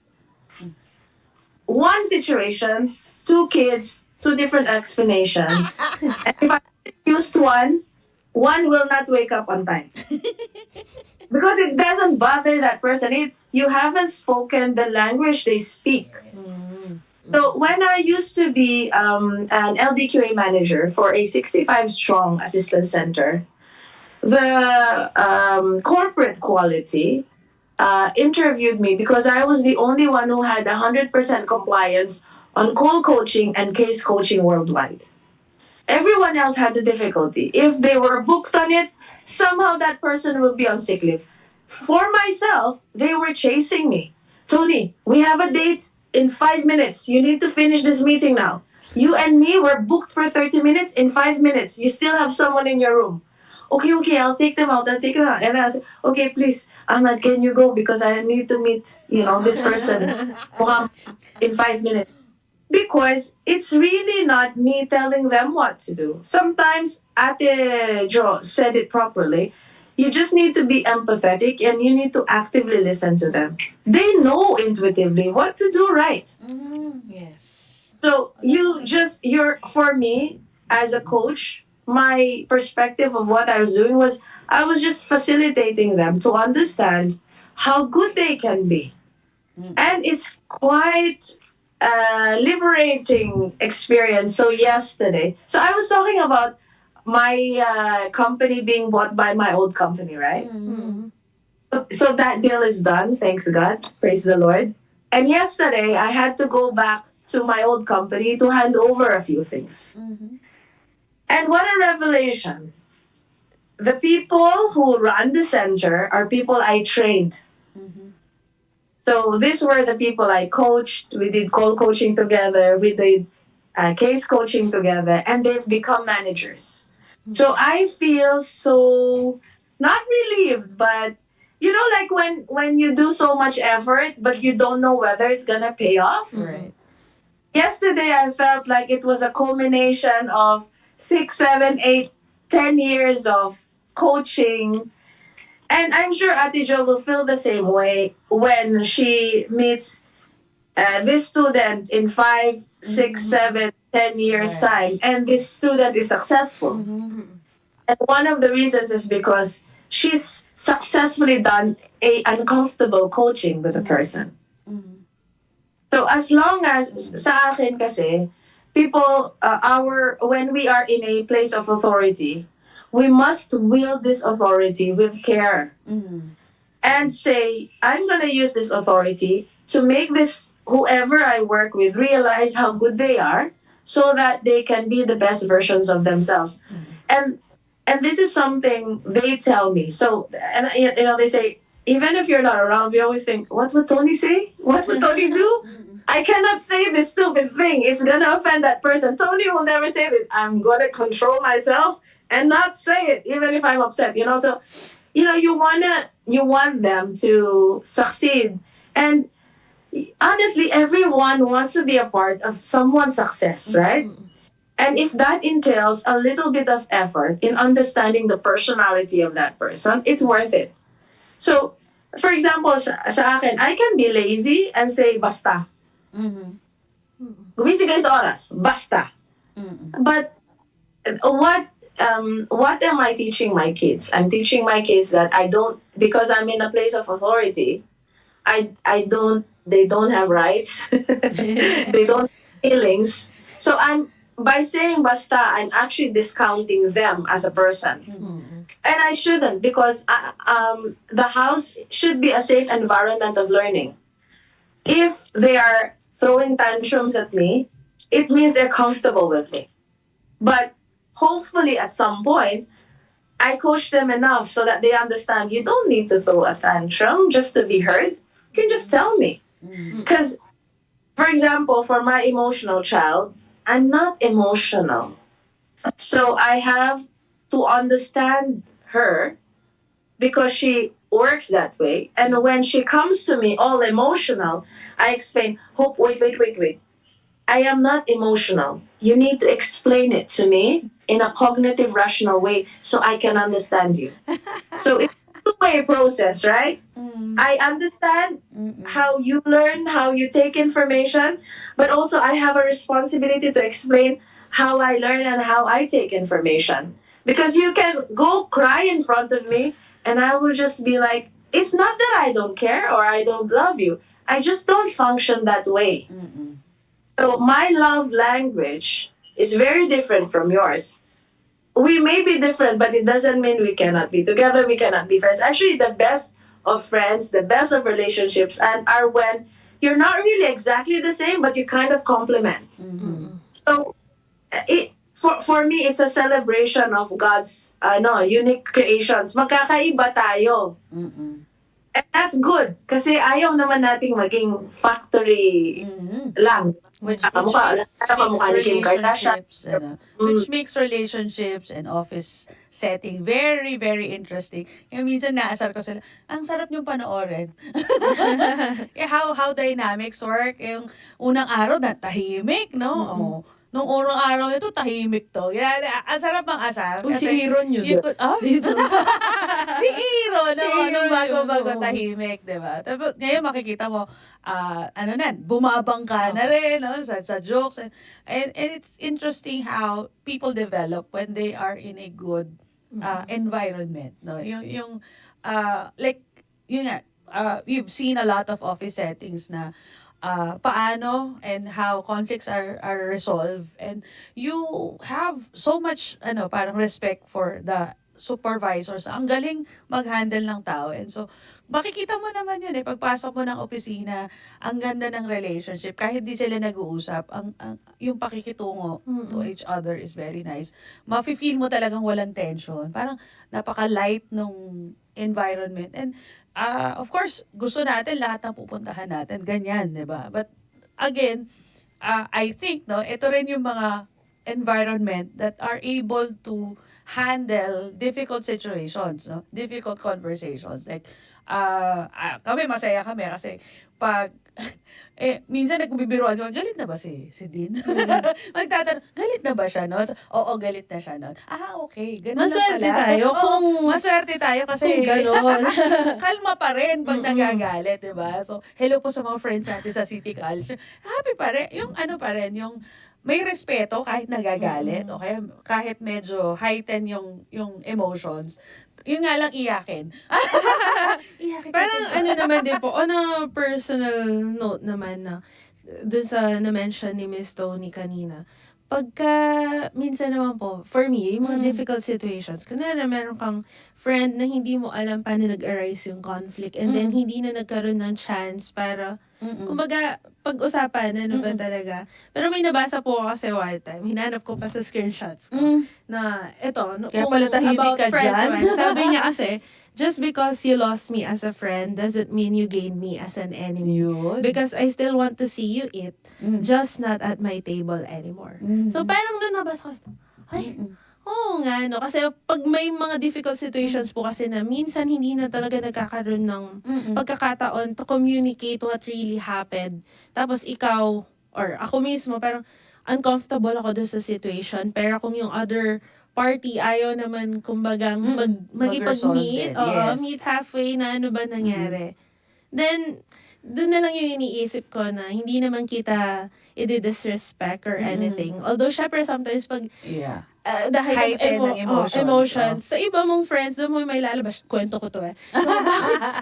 One situation, 2 kids, 2 different explanations. And if I used one will not wake up on time. Because it doesn't bother that person. You haven't spoken the language they speak. So when I used to be an LDQA manager for a 65-strong assistance center, the corporate quality interviewed me because I was the only one who had 100% compliance on call coaching and case coaching worldwide. Everyone else had the difficulty. If they were booked on it, somehow that person will be on sick leave. For myself, they were chasing me. Toni, we have a date in 5 minutes. You need to finish this meeting now. You and me were booked for 30 minutes. In 5 minutes, you still have someone in your room. Okay, I'll take them out. And I said, okay, please, Ahmad, can you go? Because I need to meet, this person in 5 minutes. Because it's really not me telling them what to do. Sometimes, Ate Jo said it properly. You just need to be empathetic and you need to actively listen to them. They know intuitively what to do right. Yes. So for me, as a coach, my perspective of what I was doing was I was just facilitating them to understand how good they can be. And it's quite liberating experience. So yesterday, I was talking about my company being bought by my old company, right? So that deal is done, thanks God, praise the Lord. And yesterday, I had to go back to my old company to hand over a few things. And what a revelation. The people who run the center are people I trained. So these were the people I coached. We did call coaching together. We did case coaching together. And they've become managers. So I feel so, not relieved, but like when you do so much effort, but you don't know whether it's gonna pay off. Right. Yesterday, I felt like it was a culmination of 6, 7, 8, 10 years of coaching. And I'm sure Ate Jo will feel the same way when she meets this student in 5, 6, 7, 10 years' Right. time, and this student is successful. And one of the reasons is because she's successfully done a uncomfortable coaching with a person. So as long as sa akin kasi, people, when we are in a place of authority, we must wield this authority with care and say, I'm gonna use this authority to make this whoever I work with realize how good they are, so that they can be the best versions of themselves. And and this is something they tell me. So, and they say, even if you're not around, we always think, what would Toni say? What would Toni do? I cannot say this stupid thing. It's gonna offend that person. Toni will never say this. I'm gonna control myself and not say it, even if I'm upset. So, you want them to succeed. And honestly, everyone wants to be a part of someone's success, right? And if that entails a little bit of effort in understanding the personality of that person, it's worth it. So, for example, sa akin, I can be lazy and say, basta. Gumising kayo sa oras, basta. But what am I teaching my kids? I'm teaching my kids that because I'm in a place of authority, they don't have rights. They don't have feelings. So by saying basta, I'm actually discounting them as a person. And I shouldn't, because the house should be a safe environment of learning. If they are throwing tantrums at me, it means they're comfortable with me. But hopefully at some point, I coach them enough so that they understand you don't need to throw a tantrum just to be heard. You can just tell me. Because, for example, for my emotional child, I'm not emotional. So I have to understand her because she works that way. And when she comes to me all emotional, I explain, Hope, wait. I am not emotional. You need to explain it to me in a cognitive, rational way so I can understand you. So it's a two-way process, right? I understand how you learn, how you take information, but also I have a responsibility to explain how I learn and how I take information. Because you can go cry in front of me and I will just be like, it's not that I don't care or I don't love you. I just don't function that way. So my love language is very different from yours. We may be different, but it doesn't mean we cannot be together, we cannot be friends. Actually, the best of friends, the best of relationships are when you're not really exactly the same, but you kind of complement. So for me, it's a celebration of God's unique creations. Magkakaiba tayo. And that's good. Kasi ayaw naman nating maging factory lang. Which Mukha ni Kim Kardashian. Which makes relationships and office setting very, very interesting. Yung minsan naasar ko sila, ang sarap niyong panoorin. How dynamics work. Yung unang araw na tahimik, no? Nung unang araw nito, tahimik to. Ang sarap ang asar. Uy, si Aaron yun. Si Aaron, nung bago-bago oo. tahimik, di ba? Tapos ngayon makikita mo, bumabang ka na rin, no? sa jokes. And it's interesting how people develop when they are in a good environment. No? You've seen a lot of office settings na paano and how conflicts are resolved, and you have so much parang respect for the supervisors, ang galing mag-handle ng tao. And so, makikita mo naman yun pagpasok mo ng opisina, ang ganda ng relationship. Kahit di sila nag-uusap, yung pakikitungo to each other is very nice. Mafe-feel mo talagang walang tension. Parang napaka-light nung environment. And of course, gusto natin lahat ng pupuntahan natin. Ganyan, di ba? But again, I think, ito rin yung mga environment that are able to handle difficult situations, difficult conversations. Like, kami masaya kami kasi pag minsan nagbibiruan ko, galit na ba si Dean? Magtatanong, galit na ba siya noon? Oo, galit na siya noon. Okay, ganun Maswerte lang pala. tayo Maswerte tayo kasi kung gano'n. kalma pa rin pag nagagalit, di ba? So, hello po sa mga friends natin sa City Culture. Happy pa rin. Yung yung may respeto kahit nagagalit o kaya kahit medyo heighten yung emotions. Yun nga lang iyakin. Iyakin Parang kasi. naman din po, on a personal note naman na dun sa na-mention ni Miss Toni kanina, pagka, minsan naman po, for me, yung mga difficult situations, kunwari meron kang friend na hindi mo alam paano nag-arise yung conflict and then hindi na nagkaroon ng chance para, kumbaga, pag-usapan, ba talaga. Pero may nabasa po ako kasi one time, hinanap ko pa sa screenshots ko, na ito, Kaya pala tahimik about ka friends dyan. naman, sabi niya kasi, just because you lost me as a friend doesn't mean you gained me as an enemy. Yun. Because I still want to see you eat, just not at my table anymore. So parang nung nabasa ko, ay, oo nga, no? Kasi pag may mga difficult situations po kasi na minsan hindi na talaga nagkakaroon ng pagkakataon to communicate what really happened. Tapos ikaw, or ako mismo, parang uncomfortable ako doon sa situation. Pero kung yung other party ayaw naman kumbagang makipag-meet, Mag-resolve it, yes. meet halfway na ano ba nangyari. Then, doon na lang yung iniisip ko na hindi naman kita i-disrespect or anything. Although, syempre, sometimes pag Yeah. dahil Heighten ng emotions, sa iba mong friends, doon mo may lalabas, kwento ko to So,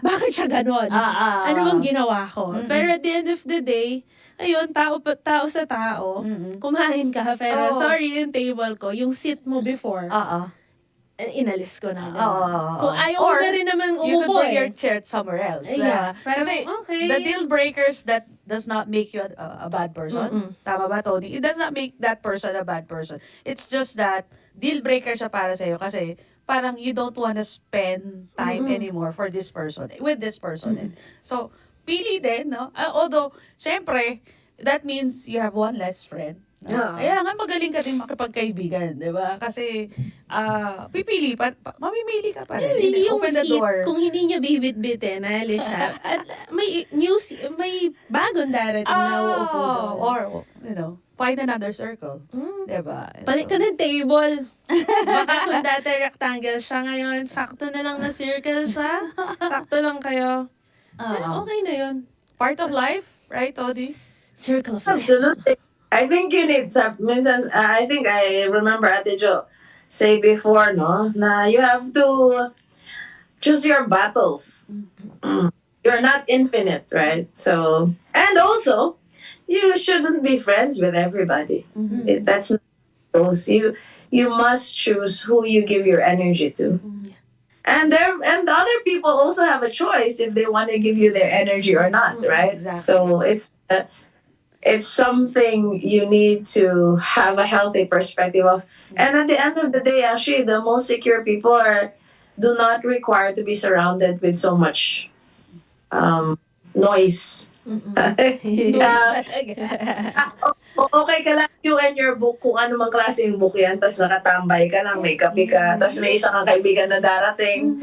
bakit siya ganon? Ano bang ginawa ko? Pero at the end of the day, ayun, tao sa tao, kumain ka, pero sorry yung table ko, yung seat mo before, inalis ko na. Kung ayaw mo na rin naman you could umupo bring your chair somewhere else. Yeah. Kasi Okay. the deal breakers that does not make you a bad person. Tama ba, Tony? It does not make that person a bad person. It's just that deal breaker siya para sa'yo kasi parang you don't wanna spend time anymore for this person, with this person. And so, pili din, no? Although, syempre, that means you have one less friend. No? Kaya nga magaling ka din makipagkaibigan, di ba? Kasi, mamimili ka pa rin. Yung Open the seat, door. kung hindi niya bibit-bitin, naalis siya. At may may bagong darating na uupo doon. Or, find another circle. Di ba? Palit ka ng table. Baka kung dati rectangle siya ngayon, sakto na lang na circle siya. Sakto lang kayo. Okay na yun. Part of life, right, Todi? Circle of life. Absolutely. I think you need some, minsan, I think I remember Ate Jo say before, no, na you have to choose your battles. You're not infinite, right? So, and also, you shouldn't be friends with everybody. That's not those. You must choose who you give your energy to. And the other people also have a choice if they want to give you their energy or not, right? Exactly. So it's something you need to have a healthy perspective of. And at the end of the day, actually, the most secure people do not require to be surrounded with so much noise. Okay ka lang you and your book, kung ano mang klase yung book yan, tapos nakatambay ka lang, may kape ka, tapos may isang kang kaibigan na darating.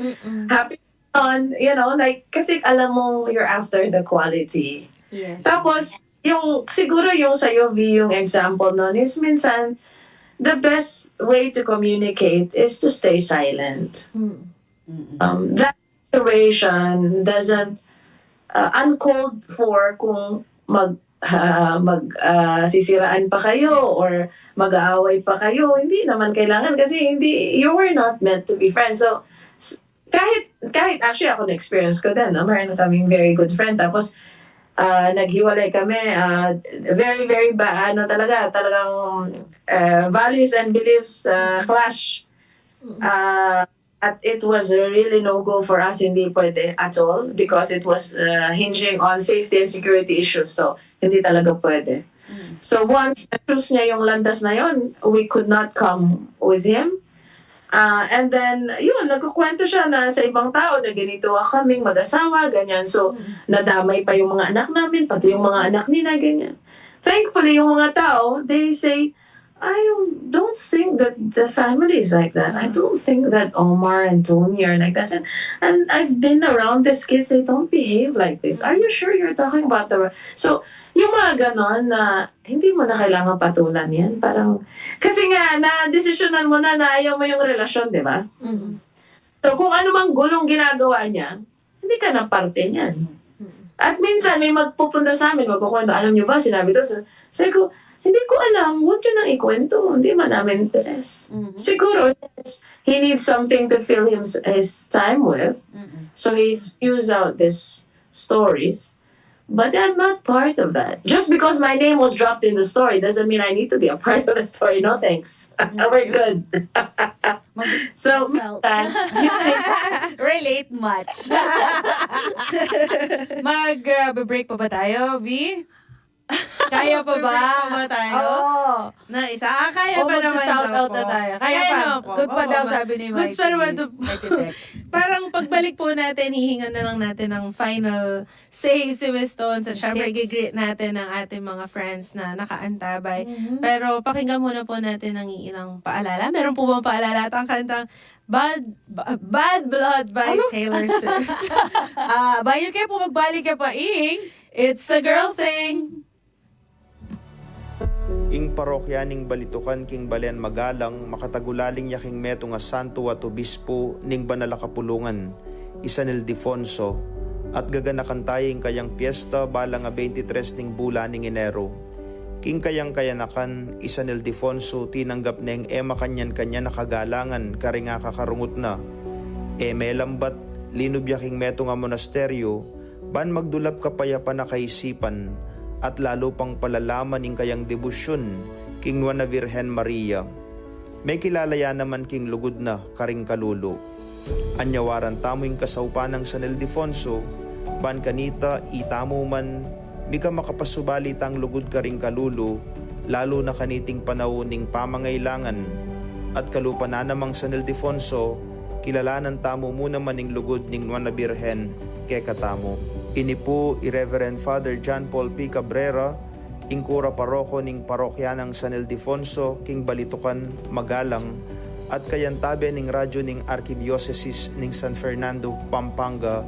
Happy on, kasi alam mo you're after the quality. Yes. Tapos, siguro yung sa'yo, V, yung example nun is minsan, the best way to communicate is to stay silent. That situation doesn't uncalled for kung sisiraan pa kayo or mag-aaway pa kayo. Hindi naman kailangan kasi you were not meant to be friends. So, kahit actually ako na-experience ko din, meron kaming very good friend. Tapos, naghiwalay kami, very, very talagang values and beliefs clash. at it was a really no-go for us, hindi pwede at all because it was hinging on safety and security issues. So, hindi talaga pwede. So, once na-choose niya yung landas na yon, we could not come with him. And then, yun, nagkukwento siya na sa ibang tao na ganito kaming mag-asawa, ganyan. So, nadamay pa yung mga anak namin, pati yung mga anak nila, ganyan. Thankfully, yung mga tao, they say, I don't think that the family is like that. I don't think that Omar and Toni are like that. And I've been around these kids, they don't behave like this. Are you sure you're talking about the... So, yung mga ganon na hindi mo na kailangan patulan yan. Parang, kasi nga, na-desisyonan mo na ayaw mo yung relasyon, di ba? So, kung ano mang gulong ginagawa niya, hindi ka na parte niyan. At minsan, may magpupunta sa amin, magkukwento, alam niyo ba, sinabi to. Sabi ko, hindi ko alam, huwag yun ang ikwento. Hindi man namin interes. Siguro, yes, he needs something to fill his time with. So he spews out these stories. But I'm not part of that. Just because my name was dropped in the story doesn't mean I need to be a part of the story. No thanks. We're good. So, Felt. Relate much. Mag-break pa ba tayo, V? Kaya pa ba? Mag-break pa ba tayo? Oo. Na isa, kaya pa naman shout daw out po. na tayo. Kaya pa. naman po. Good pa daw Oo, sabi ni Goods Mighty. pa naman daw po. Mighty Tech. Parang pagbalik po natin, hihingan na lang natin ng final say si Miss Ton. So, syempre, Tips. gigreet natin ang ating mga friends na nakaantabay. Pero pakinggan muna po natin ang iilang paalala. Meron po bang paalala at ang kantang Bad Blood by Taylor Swift? Bayan kayo po magbalik ka pa It's a Girl Thing. Ing parokya ning balitukan king balen magalang makatagulaling yaking meto nga santo at obispo ning banala kapulungan isa nil Defonso at gaganakan tayong kayang piyesta bala nga 23 ning bula ning Enero. King kayang kayanakan isa nil Defonso tinanggap neng ema kanyan nakagalangan kari nga kakarungot na. Melambat linub yaking meto nga monasteryo ban magdulap kapayapa na kaisipan at lalo pang palalaman ing kayang debosyon king Nuana Virgen Maria. May kilalaya naman king lugod na karing kalulo. Anyawaran tamo ing kasaupanang San Ildefonso, ban kanita itamo man, mika makapasubali tang lugod karing kalulo, lalo na kaniting panahon ning pamangailangan. At kalupa na namang San Ildefonso, kilalanan tamo muna maning lugod ning Nuana Virgen kay katamo. Ini po Reverend Father John Paul P. Cabrera, ingkura paroko ning parokya ng San Ildefonso, king Balitukan, Magalang, at kayantabe ning radyo ning Archdiocese ning San Fernando, Pampanga,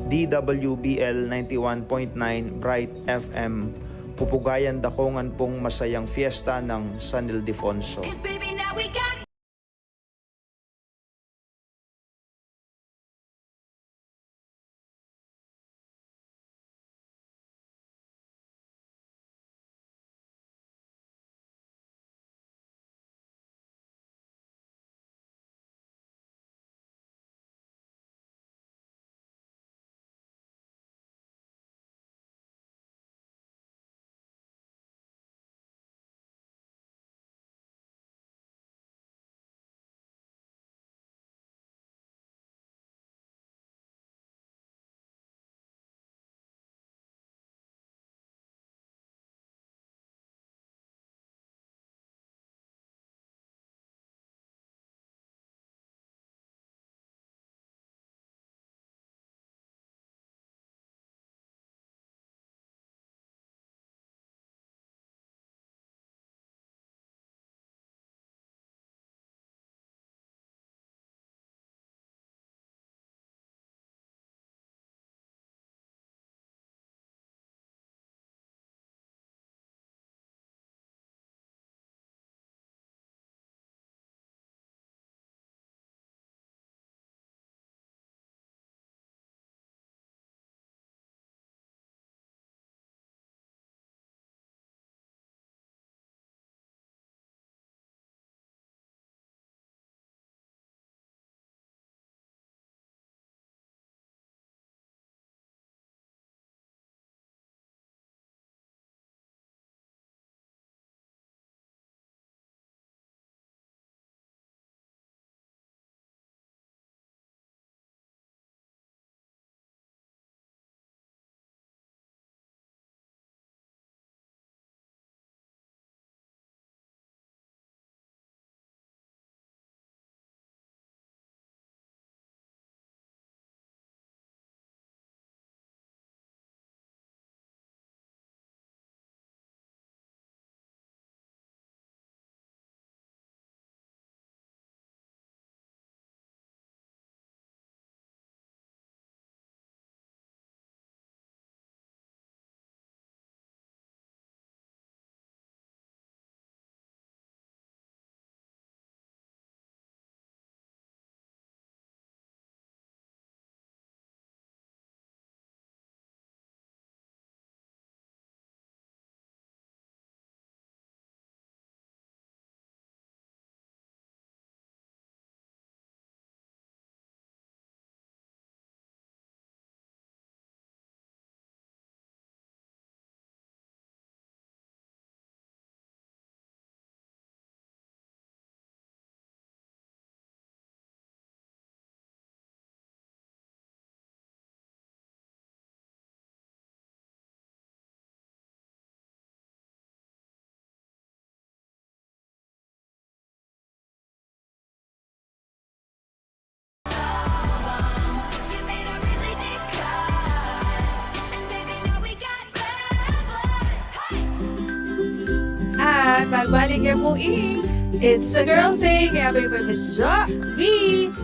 DWBL 91.9 Bright FM. Pupugayan dakongan pong masayang fiesta ng San Ildefonso. at pagbalik niya po It's a Girl Thing. Kaya po Miss Jo, V,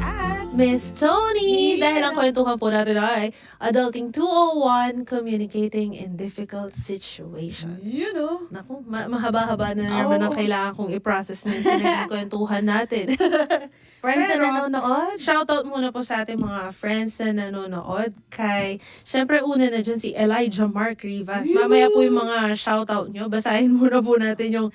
at Miss Toni. Dahil ang kwentuhan po natin ay Adulting 201, Communicating in Difficult Situations. you know. Naku, mahaba-haba na naman ang kailangan kong i-process na sa naging kwentuhan natin. Friends Pero, na nanonood, shoutout muna po sa ating mga friends na nanonood. Syempre una na dyan si Elijah Mark Rivas. Mamaya po yung mga shoutout nyo. Basahin muna po natin yung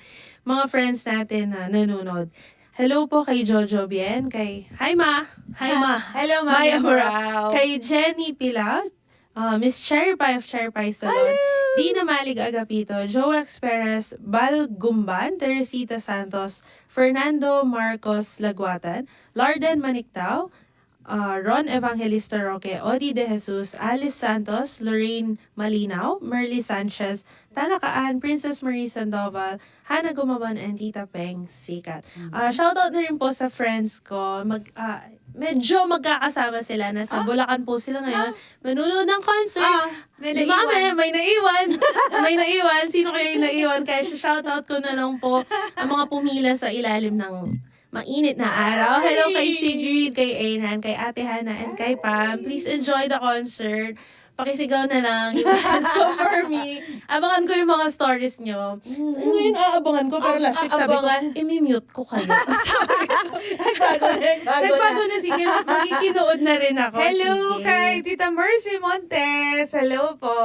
mga friends natin na nanonood. Hello po kay Jojo Bien, Hi Ma! Hi Ma! Hello, Ma. Maya Amurao. Kay Jenny Pilaw, Miss Cherry Pie of Cherry Pie Salon, Dina Malig Agapito, Joex Perez, Bal Gumban, Teresita Santos, Fernando Marcos Laguatan, Larden Manictao, Ron Evangelista Roque, Odi De Jesus, Alice Santos, Lorraine Malinaw, Merly Sanchez, Tanakaan, Princess Marie Sandoval, Hannah Gumaban, and Tita Peng Sikat. Shoutout na rin po sa friends ko. Medyo magkakasama sila. Nasa Bulacan po sila ngayon. Manunood ng concert. May May naiwan. May naiwan. Sino kaya yung naiwan? Kaya shoutout ko na lang po ang mga pumila sa ilalim ng mainit na araw. Hello kay Sigrid, kay Aaron, kay Ate Hannah, and kay Pam. Please enjoy the concert. Pakisigaw na lang yung fans ko for me. Abangan ko yung mga stories nyo. Ngayon, aabangan ko. Pero last week sabi ko, i-mute ko kayo. Nagbago na. Sige, magkikinood na rin ako. Hello Sige. kay Tita Mercy Montes. Hello po.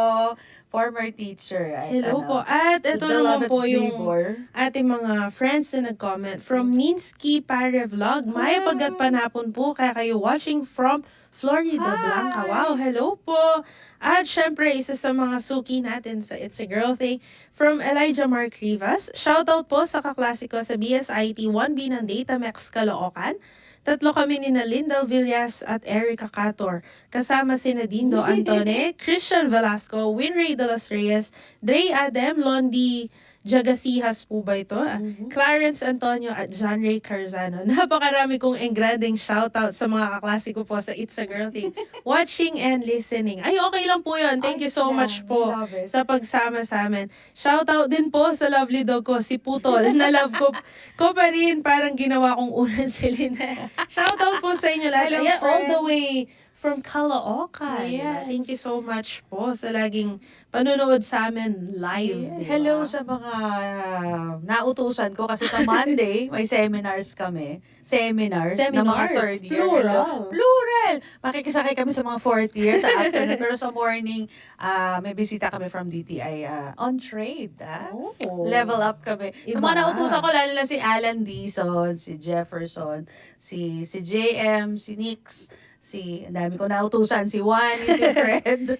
Former teacher. At, Hello po. At ito naman po yung neighbor. ating mga friends na nag-comment. From Ninsky Pare Vlog, may pagkat panapon po. Kaya kayo watching from Florida Blanca. Wow, hello po. At syempre, isa sa mga suki natin sa It's a Girl Thing, from Elijah Mark Rivas. Shoutout po sa kaklasiko sa BSIT 1B ng Datamex Caloocan. Tatlo kami ni Lindel Villas at Erica Cator. Kasama si Dindo Antone, Christian Velasco, Winray de los Reyes, Dre Adem, Londi Jagasihas po ba ito? Clarence Antonio at John Ray Carzano. Napakarami kong engranding shoutout sa mga kaklasiko po sa It's a Girl Thing. Watching and listening. Ay, okay lang po yun. Thank you so much po Love it. sa pagsama sa amin. Shoutout din po sa lovely dog ko, si Putol. Na love ko pa rin. Parang ginawa kong unang silina. Shoutout po sa inyo lahat. Hello, Ayan, all the friends. way from Caloocan. Yes. Thank you so much po sa laging panonood sa amin live. di ba? Hello sa mga nautusan ko kasi sa Monday may seminars kami. Seminars na mga Seminars, third year. plural. Hello. Plural! Makikisakay kami sa mga fourth year sa afternoon. Pero sa morning, may bisita kami from DTI on trade. Oh. Level up kami. Sa Iba. mga nautusan ko, lalo na si Alan Dizon, si Jefferson, si JM, si Nix, ang dami ko nautusan, si Juan, si Fred,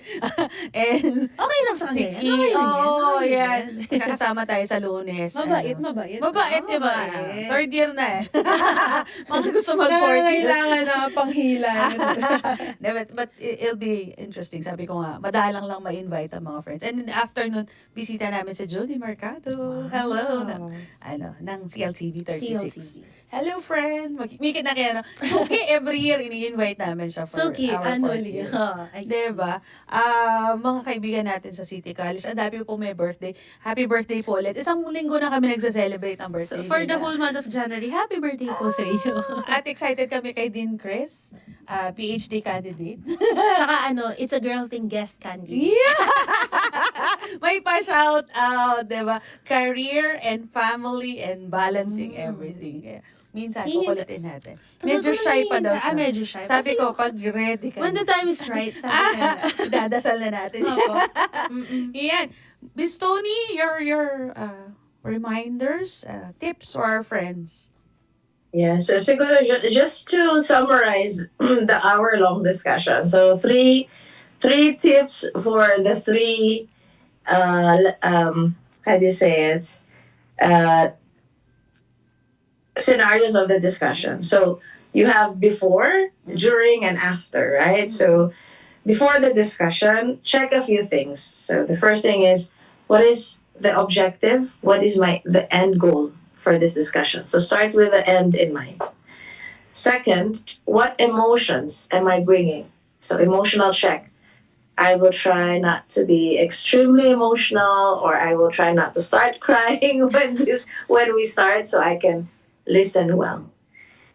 and Okay lang sa si kanila. Ki. Okay lang yan. Oo, Okay lang yan. Kakasama tayo sa Lunes. Mabait, Ano. mabait. Mabait, di ba? Mabait. Third year na eh. Mga gusto mag-fourth year. Kailangan na panghilan. No, but it'll be interesting. Sabi ko nga, madalang lang ma-invite ang mga friends. And in the afternoon, bisita namin si Jody Mercado. Hello. Ng CLTV 36. CLTV. Hello, friend. May kinakaya na. Okay, every year, ini-invite namin siya for Suki, our 4 annually. years. Oh, I see. Diba? Mga kaibigan natin sa City College, ang dami po may birthday. Happy birthday po ulit. Isang linggo na kami nagsa-celebrate ang birthday So, for the nila. whole month of January, happy birthday po sa inyo. At excited kami kay Dean Chris, PhD candidate. Tsaka It's a Girl Thing guest candidate. Yeah! May pa-shout out, diba? Career and family and balancing everything. Kaya, minsan, kukulitin natin. Medyo shy pa daw siya. Medyo shy. Sabi Kasi ko, pag ready ka when the time is right, sabi ka na. dadasal na natin. Opo. Yan. Miss Toni, your reminders, tips for our friends. Yeah, so siguro just to summarize the hour-long discussion. So three tips for the three how do you say it? Scenarios of the discussion. So you have before, during, and after, right? So before the discussion, check a few things. So the first thing is, what is the objective? What is the end goal for this discussion? So start with the end in mind. Second, what emotions am I bringing? So emotional check. I will try not to be extremely emotional, or I will try not to start crying when we start, so I can listen well.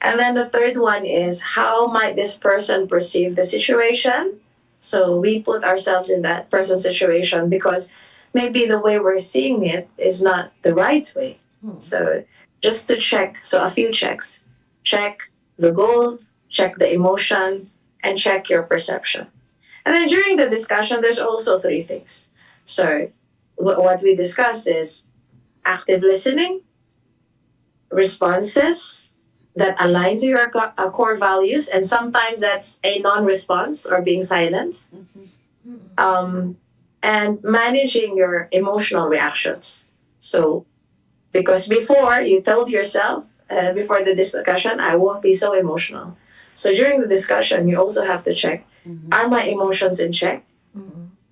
And then the third one is, how might this person perceive the situation? So we put ourselves in that person's situation because maybe the way we're seeing it is not the right way. So just to check, so a few checks. Check the goal, check the emotion, and check your perception. And then during the discussion, there's also three things. So what we discussed is active listening, responses that align to your core values, and sometimes that's a non-response or being silent, and managing your emotional reactions. So, because before you told yourself, before the discussion, I won't be so emotional. So during the discussion, you also have to check, are my emotions in check?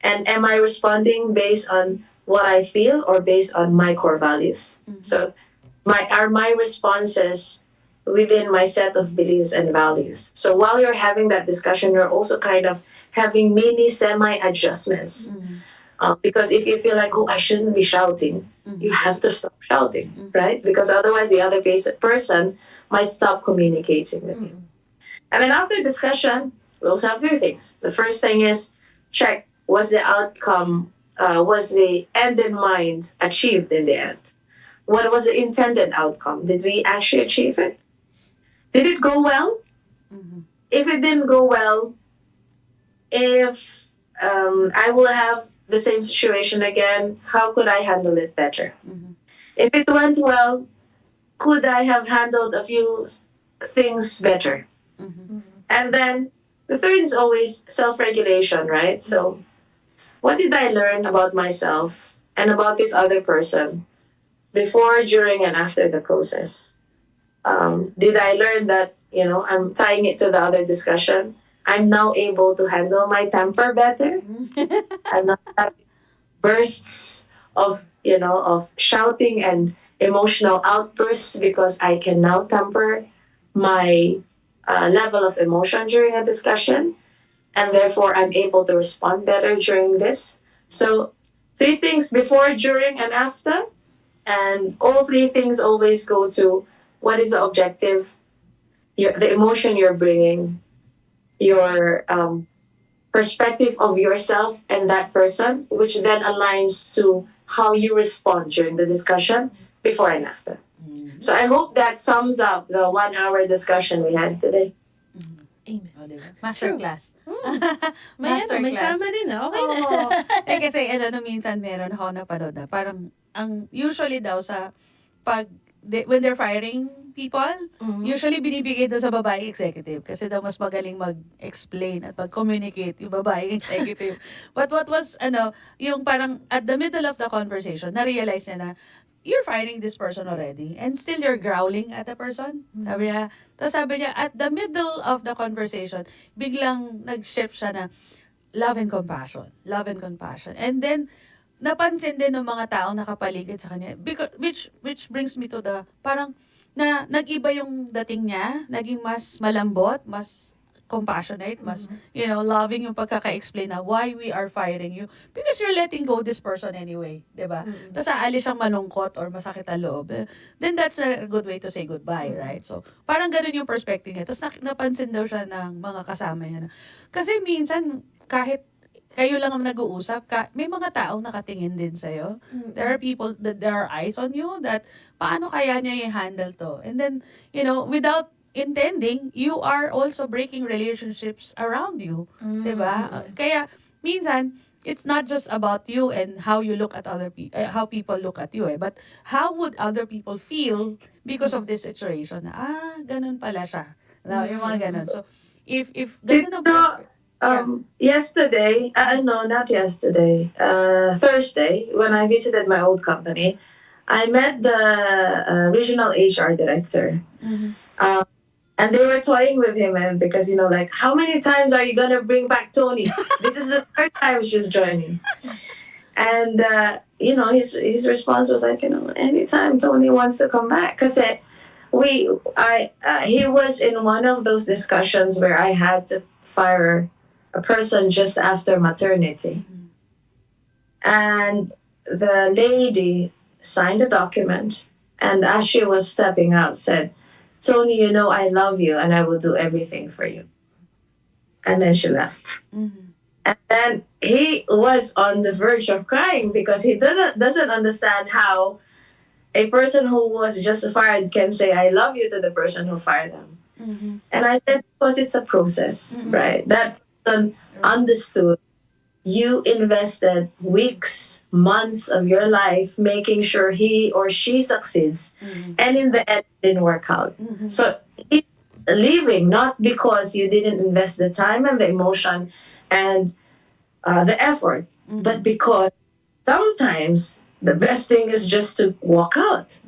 And am I responding based on what I feel or based on my core values? So are my responses within my set of beliefs and values? So while you're having that discussion, you're also kind of having mini semi-adjustments. Because if you feel like, oh, I shouldn't be shouting, you have to stop shouting, right? Because otherwise the other person might stop communicating with you. And then after discussion, we also have three things. The first thing is check, was the outcome, was the end in mind achieved in the end? What was the intended outcome? Did we actually achieve it? Did it go well? If it didn't go well, if I will have the same situation again, how could I handle it better? If it went well, could I have handled a few things better? And then the third is always self-regulation, right? So what did I learn about myself and about this other person before, during, and after the process? Did I learn that, I'm tying it to the other discussion, I'm now able to handle my temper better? I'm not having bursts of shouting and emotional outbursts because I can now temper my level of emotion during a discussion, and therefore I'm able to respond better during this. So 3 things before, during, and after, and all 3 things always go to what is the objective, the emotion you're bringing, your perspective of yourself and that person, which then aligns to how you respond during the discussion before and after. So I hope that sums up the 1-hour discussion we had today. Amen. O, diba? Masterclass. May summary na. Okay na. Oo. Kasi no, minsan meron ako napanood na parang usually daw when they're firing people, usually binibigay daw sa babae executive kasi daw mas magaling mag-explain at mag-communicate yung babae executive. But what was, yung parang at the middle of the conversation, na-realize niya na, you're firing this person already and still you're growling at the person. Sabi niya, at the middle of the conversation, biglang nag-shift siya na love and compassion. Love and compassion. And then, napansin din ng mga taong nakapaligid sa kanya. Which brings me to the, parang, nag-iba yung dating niya, naging mas malambot, mas compassionate, mas, loving yung pagkaka-explain na why we are firing you. Because you're letting go this person anyway, diba? Tapos aalis siyang malungkot or masakit ang loob. Then that's a good way to say goodbye, right? So, parang ganun yung perspective niya. Tapos napansin daw siya ng mga kasama niya. Kasi minsan, kahit kayo lang ang nag-uusap, may mga taong nakatingin din sa'yo. There are people that there are eyes on you that paano kaya niya i-handle to? And then, without intending, you are also breaking relationships around you. Diba? Kaya, minsan, it's not just about you and how you look at other people, how people look at you, but how would other people feel because of this situation? Ganun pala siya. Yung mga ganun. So, if ganun ang perspective. Yesterday, not yesterday, Thursday, when I visited my old company, I met the regional HR director. And they were toying with him, and because, like, how many times are you going to bring back Toni? This is the 3rd time she's joining. And, his response was like, anytime Toni wants to come back. Because he was in one of those discussions where I had to fire a person just after maternity. And the lady signed a document, and as she was stepping out, said, "Toni, you know I love you and I will do everything for you." And then she left. And then he was on the verge of crying because he doesn't understand how a person who was just fired can say, "I love you" to the person who fired them. And I said, because it's a process, right? That person understood you invested weeks, months of your life making sure he or she succeeds. And in the end, it didn't work out. So he's leaving not because you didn't invest the time and the emotion and the effort, but because sometimes the best thing is just to walk out.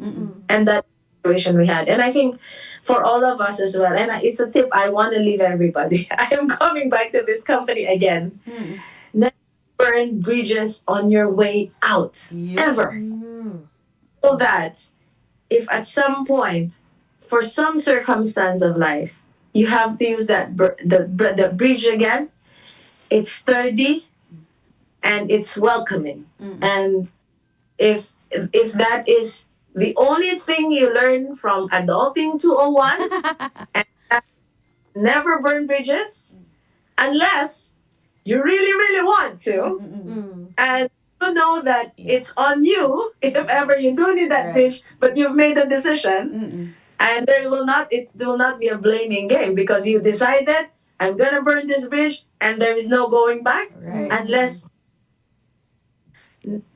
And that situation we had. And I think for all of us as well, and it's a tip I want to leave everybody. I am coming back to this company again. Never burn bridges on your way out, ever. So that if at some point, for some circumstance of life, you have to use the bridge again, it's sturdy and it's welcoming. And if that is the only thing you learn from Adulting 201, and never burn bridges unless you really, really want to. And you know that it's on you if ever you do need that bridge, but you've made a decision. And it will not be a blaming game because you decided, I'm gonna burn this bridge and there is no going back unless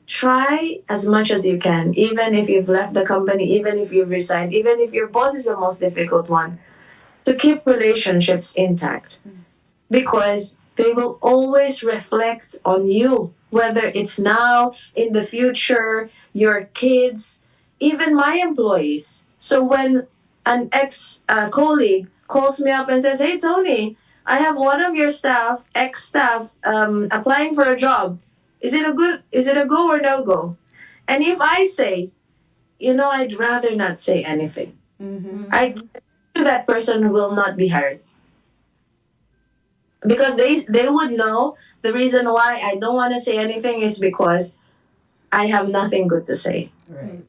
try as much as you can, even if you've left the company, even if you've resigned, even if your boss is the most difficult one, to keep relationships intact. Because they will always reflect on you, whether it's now, in the future, your kids, even my employees. So when an ex-colleague calls me up and says, "Hey, Toni, I have one of your staff, ex-staff, applying for a job. Is it a go or no go?" And if I say, I'd rather not say anything, I that person will not be hired. Because they would know the reason why I don't want to say anything is because I have nothing good to say. Right.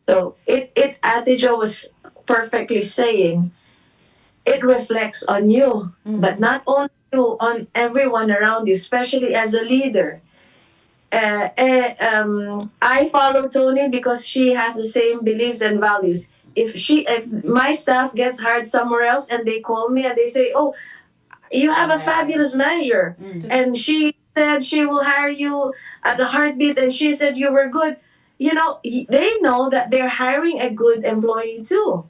So Ate Jo was perfectly saying, it reflects on you, but not only you, on everyone around you, especially as a leader. I follow Toni because she has the same beliefs and values. If my staff gets hired somewhere else and they call me and they say, "Oh, you have a fabulous manager, and she said she will hire you at the heartbeat, and she said you were good," they know that they're hiring a good employee too,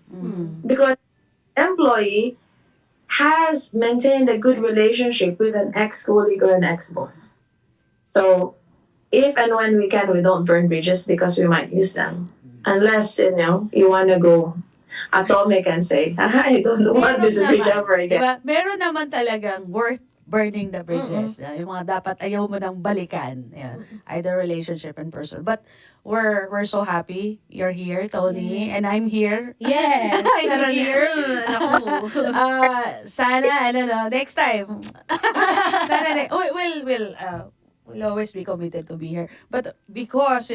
because employee has maintained a good relationship with an ex-colleague or an ex-boss. So if and when we can, we don't burn bridges because we might use them. Unless, you want to go atomic and say, "I don't want this bridge ever again." Diba? Meron naman talagang worth burning the bridges. Yung mga dapat ayaw mo nang balikan. Yeah. Either relationship and personal. But we're so happy you're here, Toni, and I'm here. Yes. I'm here. Naku. Sana, next time. Sana, we'll always be committed to be here. But because,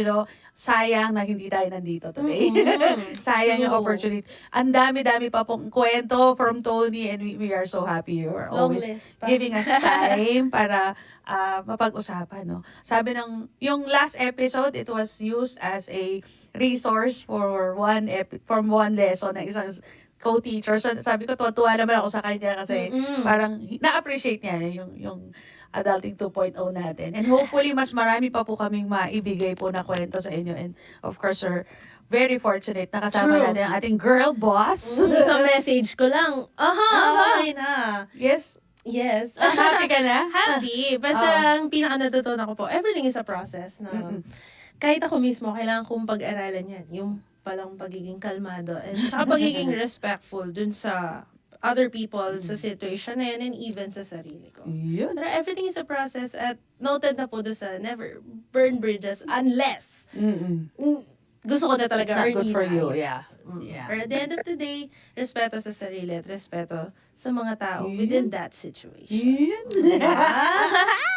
sayang na hindi tayo nandito today. Sayang yung opportunity. Ang dami-dami pa pong kwento from Toni, and we are so happy you are always giving us time para mapag-usapan. No? Sabi yung last episode, it was used as a resource for one lesson ng isang co-teacher. So sabi ko, tuwa naman ako sa kanya kasi parang na-appreciate niya yung Adulting 2.0 natin. And hopefully, mas marami pa po kaming maibigay po na kwento sa inyo. And of course, we're very fortunate na kasama natin ang ating girl boss. Sa message ko lang, okay na. Yes? Yes. Happy ka na? Happy. Basta ang pinaka natutunan ko po, everything is a process na kahit ako mismo, kailangan kong pag-aralan yan. Yung palang pagiging kalmado and saka pagiging respectful dun sa other people sa situation na yun and even sa sarili ko. Yun. Pero everything is a process at noted na po doon sa never burn bridges unless gusto ko na talaga It's not good for you. earning. Yeah. Pero at the end of the day, respeto sa sarili at respeto sa mga tao within that situation.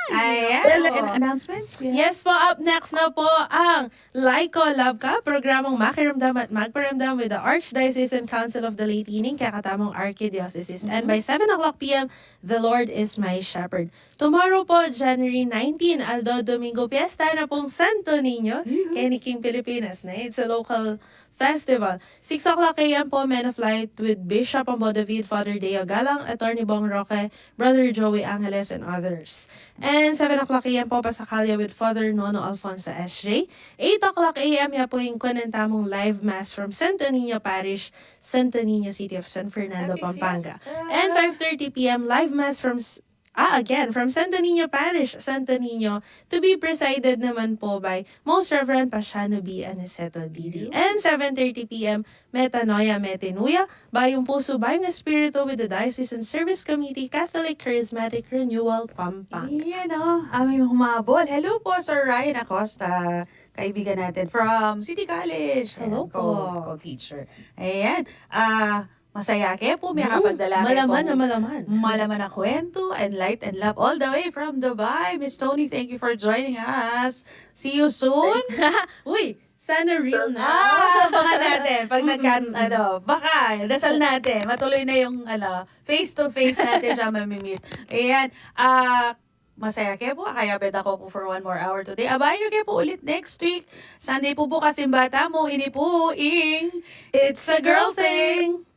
Ayan. And announcements? Yes po, up next na po ang Like Ko, Love Ka, programang makiramdam at magparamdam with the Archdiocesan Council of the Latining, kakatamong Archdiocese. And by 7 o'clock p.m., The Lord is My Shepherd. Tomorrow po, January 19, Aldo Domingo, Fiesta na pong Santo Niño, Kenny King, Pilipinas. Na. It's a local festival. 6 o'clock a.m. po, Men of Light with Bishop Ambo David, Father Deo Galang, Attorney Bong Roque, Brother Joey Angeles, and others. And 7 o'clock a.m. po, Pasakalya with Father Nono Alfonso SJ. 8 o'clock a.m. ya po yung kunentamong live mass from Santo Niño Parish, Santo Niño City of San Fernando, Happy Pampanga. Fiesta! And 5:30 p.m. live mass from from Santo Niño Parish, Santo Niño, to be presided naman po by Most Reverend Pasiano B. Aniceto Didi. And 7:30 p.m. Metanoia Metinuya, Bayong Puso, Bayong Espiritu with the Diocesan Service Committee, Catholic Charismatic Renewal, Pampanga. Yan aming humabol. Hello po, Sir Ryan Acosta. Kaibigan natin from City College. Hello Ayan, po. Co-teacher. Ayan. Masaya kayo po. May kapagdala kayo Malaman po. na malaman. Malaman na kwento and light and love all the way from Dubai. Miss Toni, thank you for joining us. See you soon. Uy, sana real na. Baka natin. Pag baka, dasal natin. Matuloy na yung, face-to-face natin siya mamimit. Ayan. Masaya kayo po. Kaya bed ako po for 1 more hour today. Abayan nyo kayo po ulit next week. Sunday po bukas yung bata mo. Inipuing. It's a girl thing.